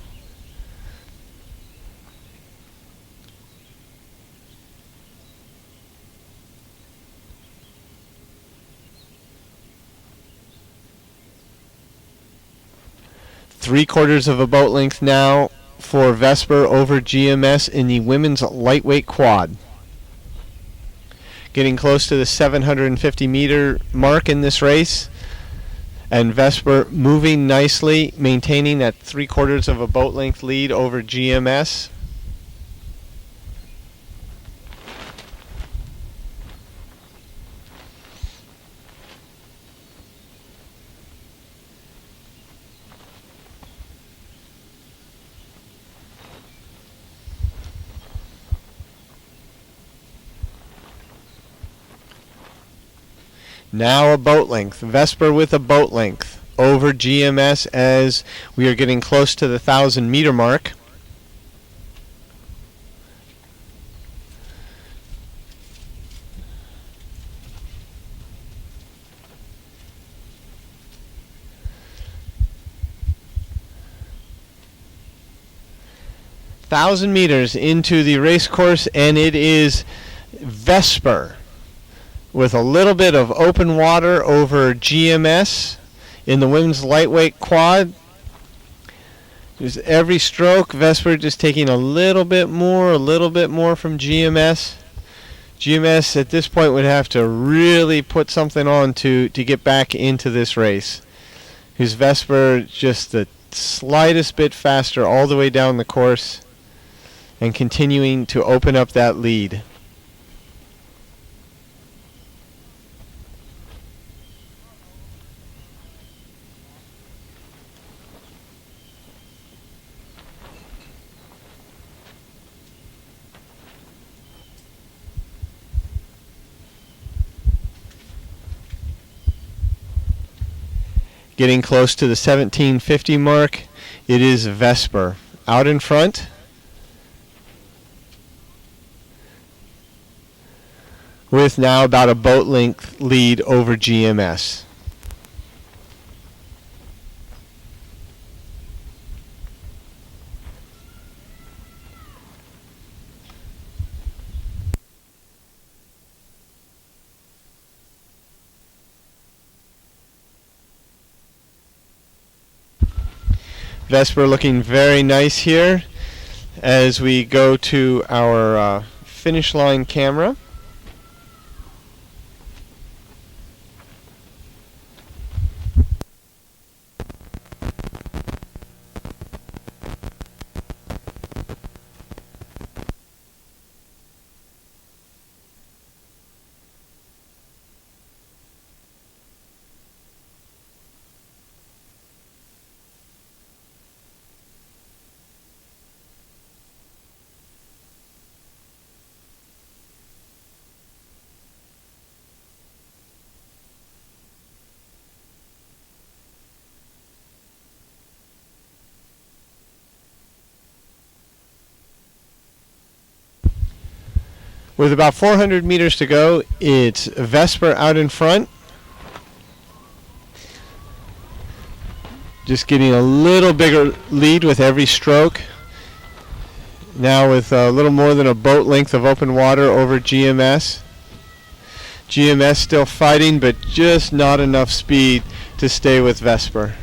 Three-quarters of a boat length now for Vesper over GMS in the women's lightweight quad. Getting close to the 750-meter mark in this race. And Vesper moving nicely, maintaining that three-quarters of a boat length lead over GMS. Now a boat length. Vesper with a boat length over GMS as we are getting close to the 1,000-meter mark. Thousand meters into the race course, and it is Vesper with a little bit of open water over GMS in the women's lightweight quad. Just every stroke, Vesper just taking a little bit more from GMS. GMS at this point would have to really put something on to get back into this race. Because Vesper just the slightest bit faster all the way down the course and continuing to open up that lead. Getting close to the 1750 mark, it is Vesper out in front. With now about a boat length lead over GMS. Vesper looking very nice here as we go to our finish line camera. With about 400 meters to go, it's Vesper out in front. Just getting a little bigger lead with every stroke. Now with a little more than a boat length of open water over GMS. GMS still fighting, but just not enough speed to stay with Vesper.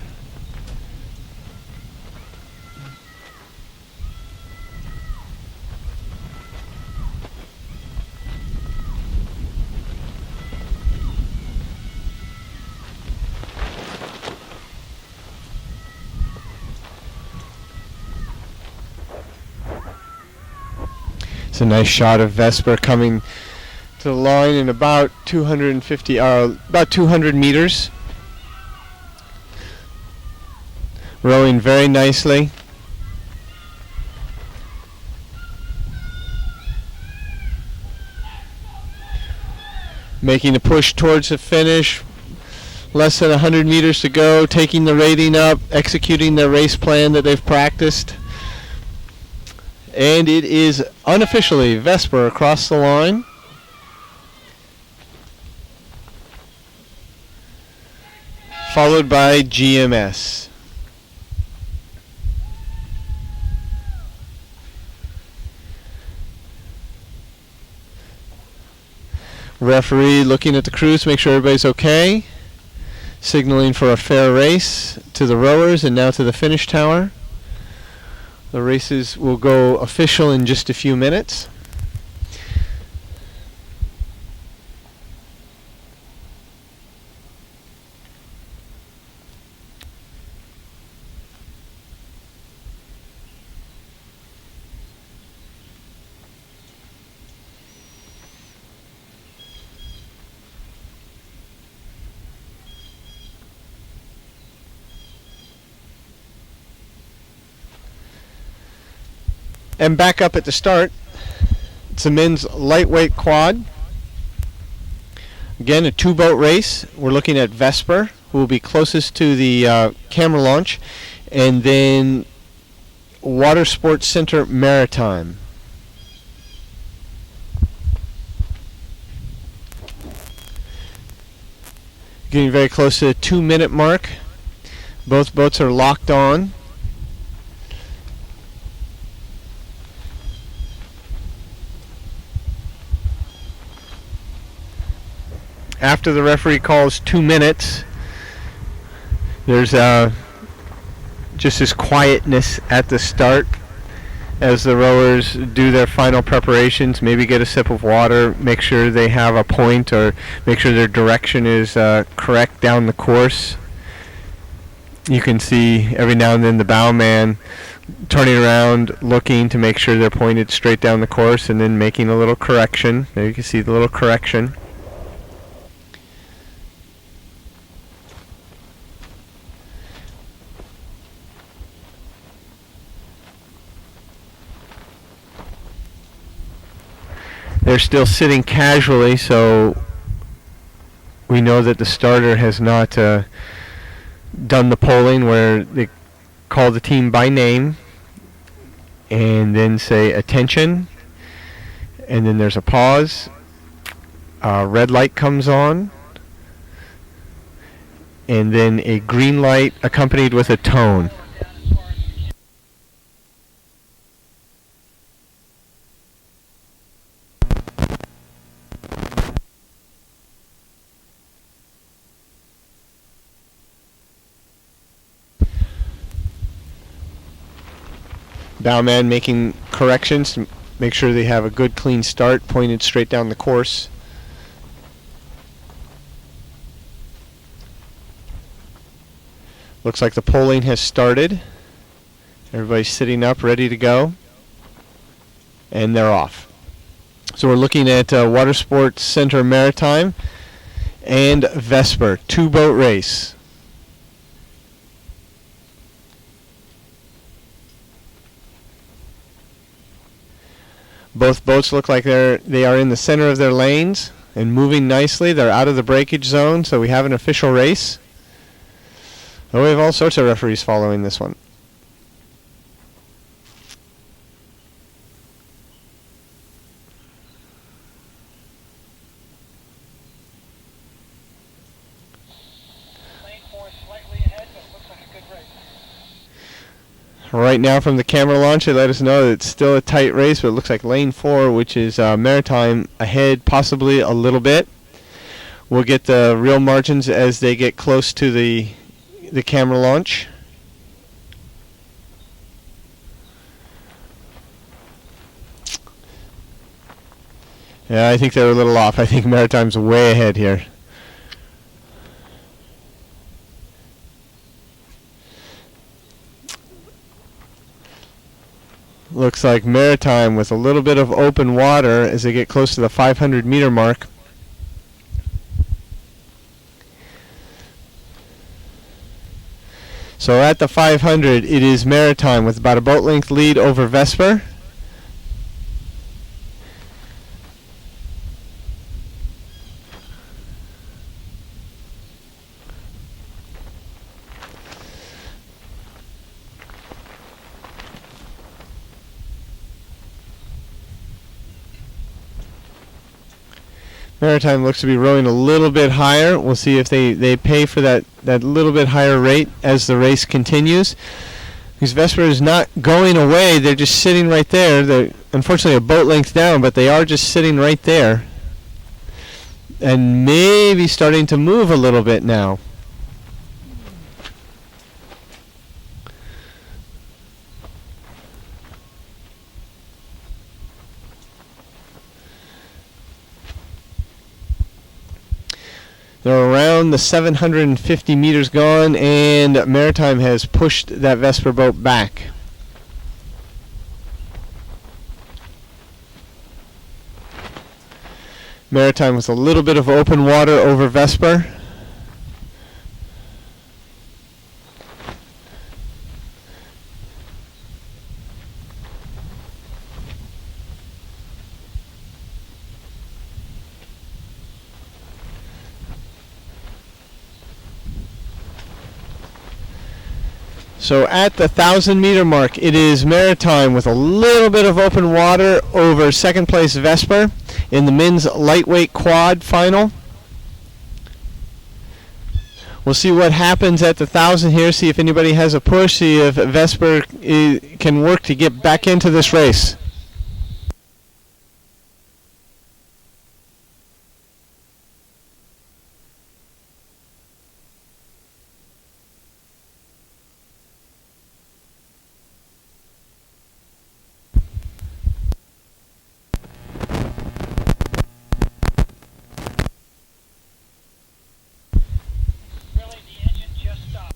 It's a nice shot of Vesper coming to the line in about 200 meters. Rowing very nicely. Making a push towards the finish. Less than 100 meters to go, taking the rating up, executing their race plan that they've practiced. And it is unofficially Vesper across the line. Followed by GMS. Referee looking at the crews to make sure everybody's okay. Signaling for a fair race to the rowers and now to the finish tower. The races will go official in just a few minutes. And back up at the start, it's a men's lightweight quad. Again, a two-boat race. We're looking at Vesper, who will be closest to the camera launch, and then Water Sports Center Maritime. Getting very close to the 2-minute mark. Both boats are locked on. After the referee calls 2 minutes, there's just this quietness at the start as the rowers do their final preparations, maybe get a sip of water, make sure they have a point or make sure their direction is correct down the course. You can see every now and then the bowman turning around, looking to make sure they're pointed straight down the course and then making a little correction. There you can see the little correction. They're still sitting casually, so we know that the starter has not done the polling where they call the team by name and then say attention, and then there's a pause. Red light comes on, and then a green light accompanied with a tone. Bowman making corrections to make sure they have a good clean start pointed straight down the course. Looks like the polling has started. Everybody's sitting up ready to go. And they're off. So we're looking at Water Sports Center Maritime and Vesper, two-boat race. Both boats look like they are in the center of their lanes and moving nicely. They're out of the breakage zone, so we have an official race. Oh, we have all sorts of referees following this one. Lane 4 slightly ahead, but it looks like a good race. Right now from the camera launch, they let us know that it's still a tight race, but it looks like lane 4, which is Maritime, ahead possibly a little bit. We'll get the real margins as they get close to the camera launch. Yeah, I think they're a little off. I think Maritime's way ahead here. Looks like Maritime with a little bit of open water as they get close to the 500 meter mark. So at the 500, it is Maritime with about a boat length lead over Vesper. Maritime looks to be rowing a little bit higher. We'll see if they pay for that little bit higher rate as the race continues. Because Vesper is not going away. They're just sitting right there. They're unfortunately a boat length down, but they are just sitting right there. And maybe starting to move a little bit now. They're around the 750 meters gone, and Maritime has pushed that Vesper boat back. Maritime with a little bit of open water over Vesper. So at the 1,000 meter mark, it is Maritime with a little bit of open water over second place Vesper in the men's lightweight quad final. We'll see what happens at the 1,000 here, see if anybody has a push, see if Vesper can work to get back into this race. Really, the engine just stopped.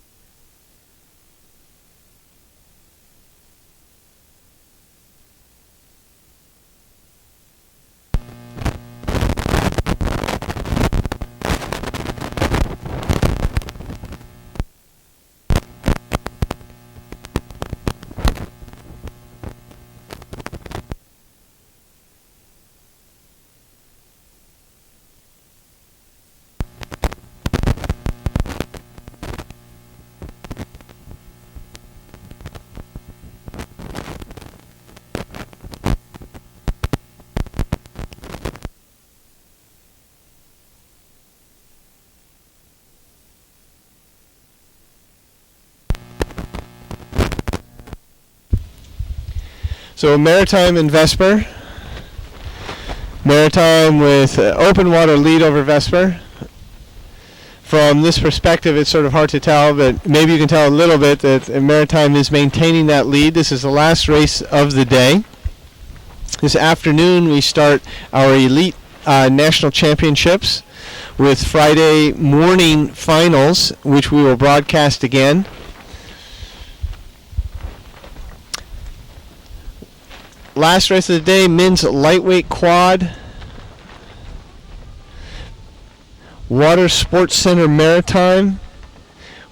So Maritime and Vesper. Maritime with open water lead over Vesper. From this perspective, it's sort of hard to tell, but maybe you can tell a little bit that Maritime is maintaining that lead. This is the last race of the day. This afternoon, we start our Elite National Championships with Friday morning finals, which we will broadcast again. Last race of the day, men's lightweight quad. Water Sports Center Maritime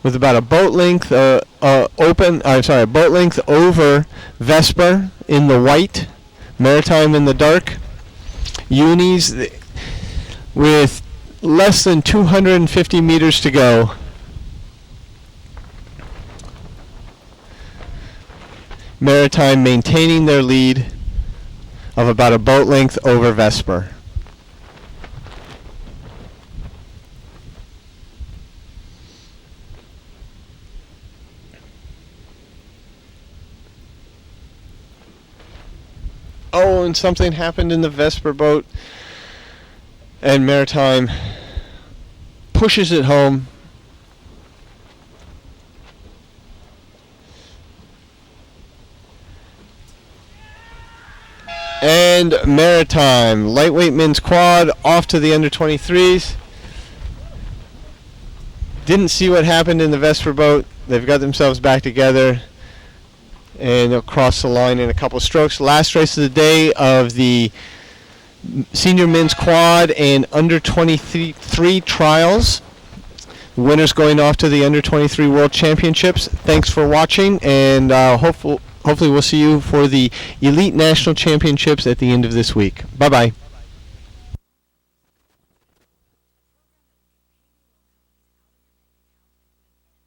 with about a boat length boat length over Vesper in the white, Maritime in the dark. Unis with less than 250 meters to go. Maritime maintaining their lead of about a boat length over Vesper. Oh, and something happened in the Vesper boat, and Maritime pushes it home. And Maritime, lightweight men's quad, off to the under 23s. Didn't see what happened in the Vesper boat. They've got themselves back together. and they'll cross the line in a couple of strokes. Last race of the day of the senior men's quad and under 23 trials. Winners going off to the under 23 World Championships. Thanks for watching, and hopefully we'll see you for the Elite National Championships at the end of this week. Bye-bye.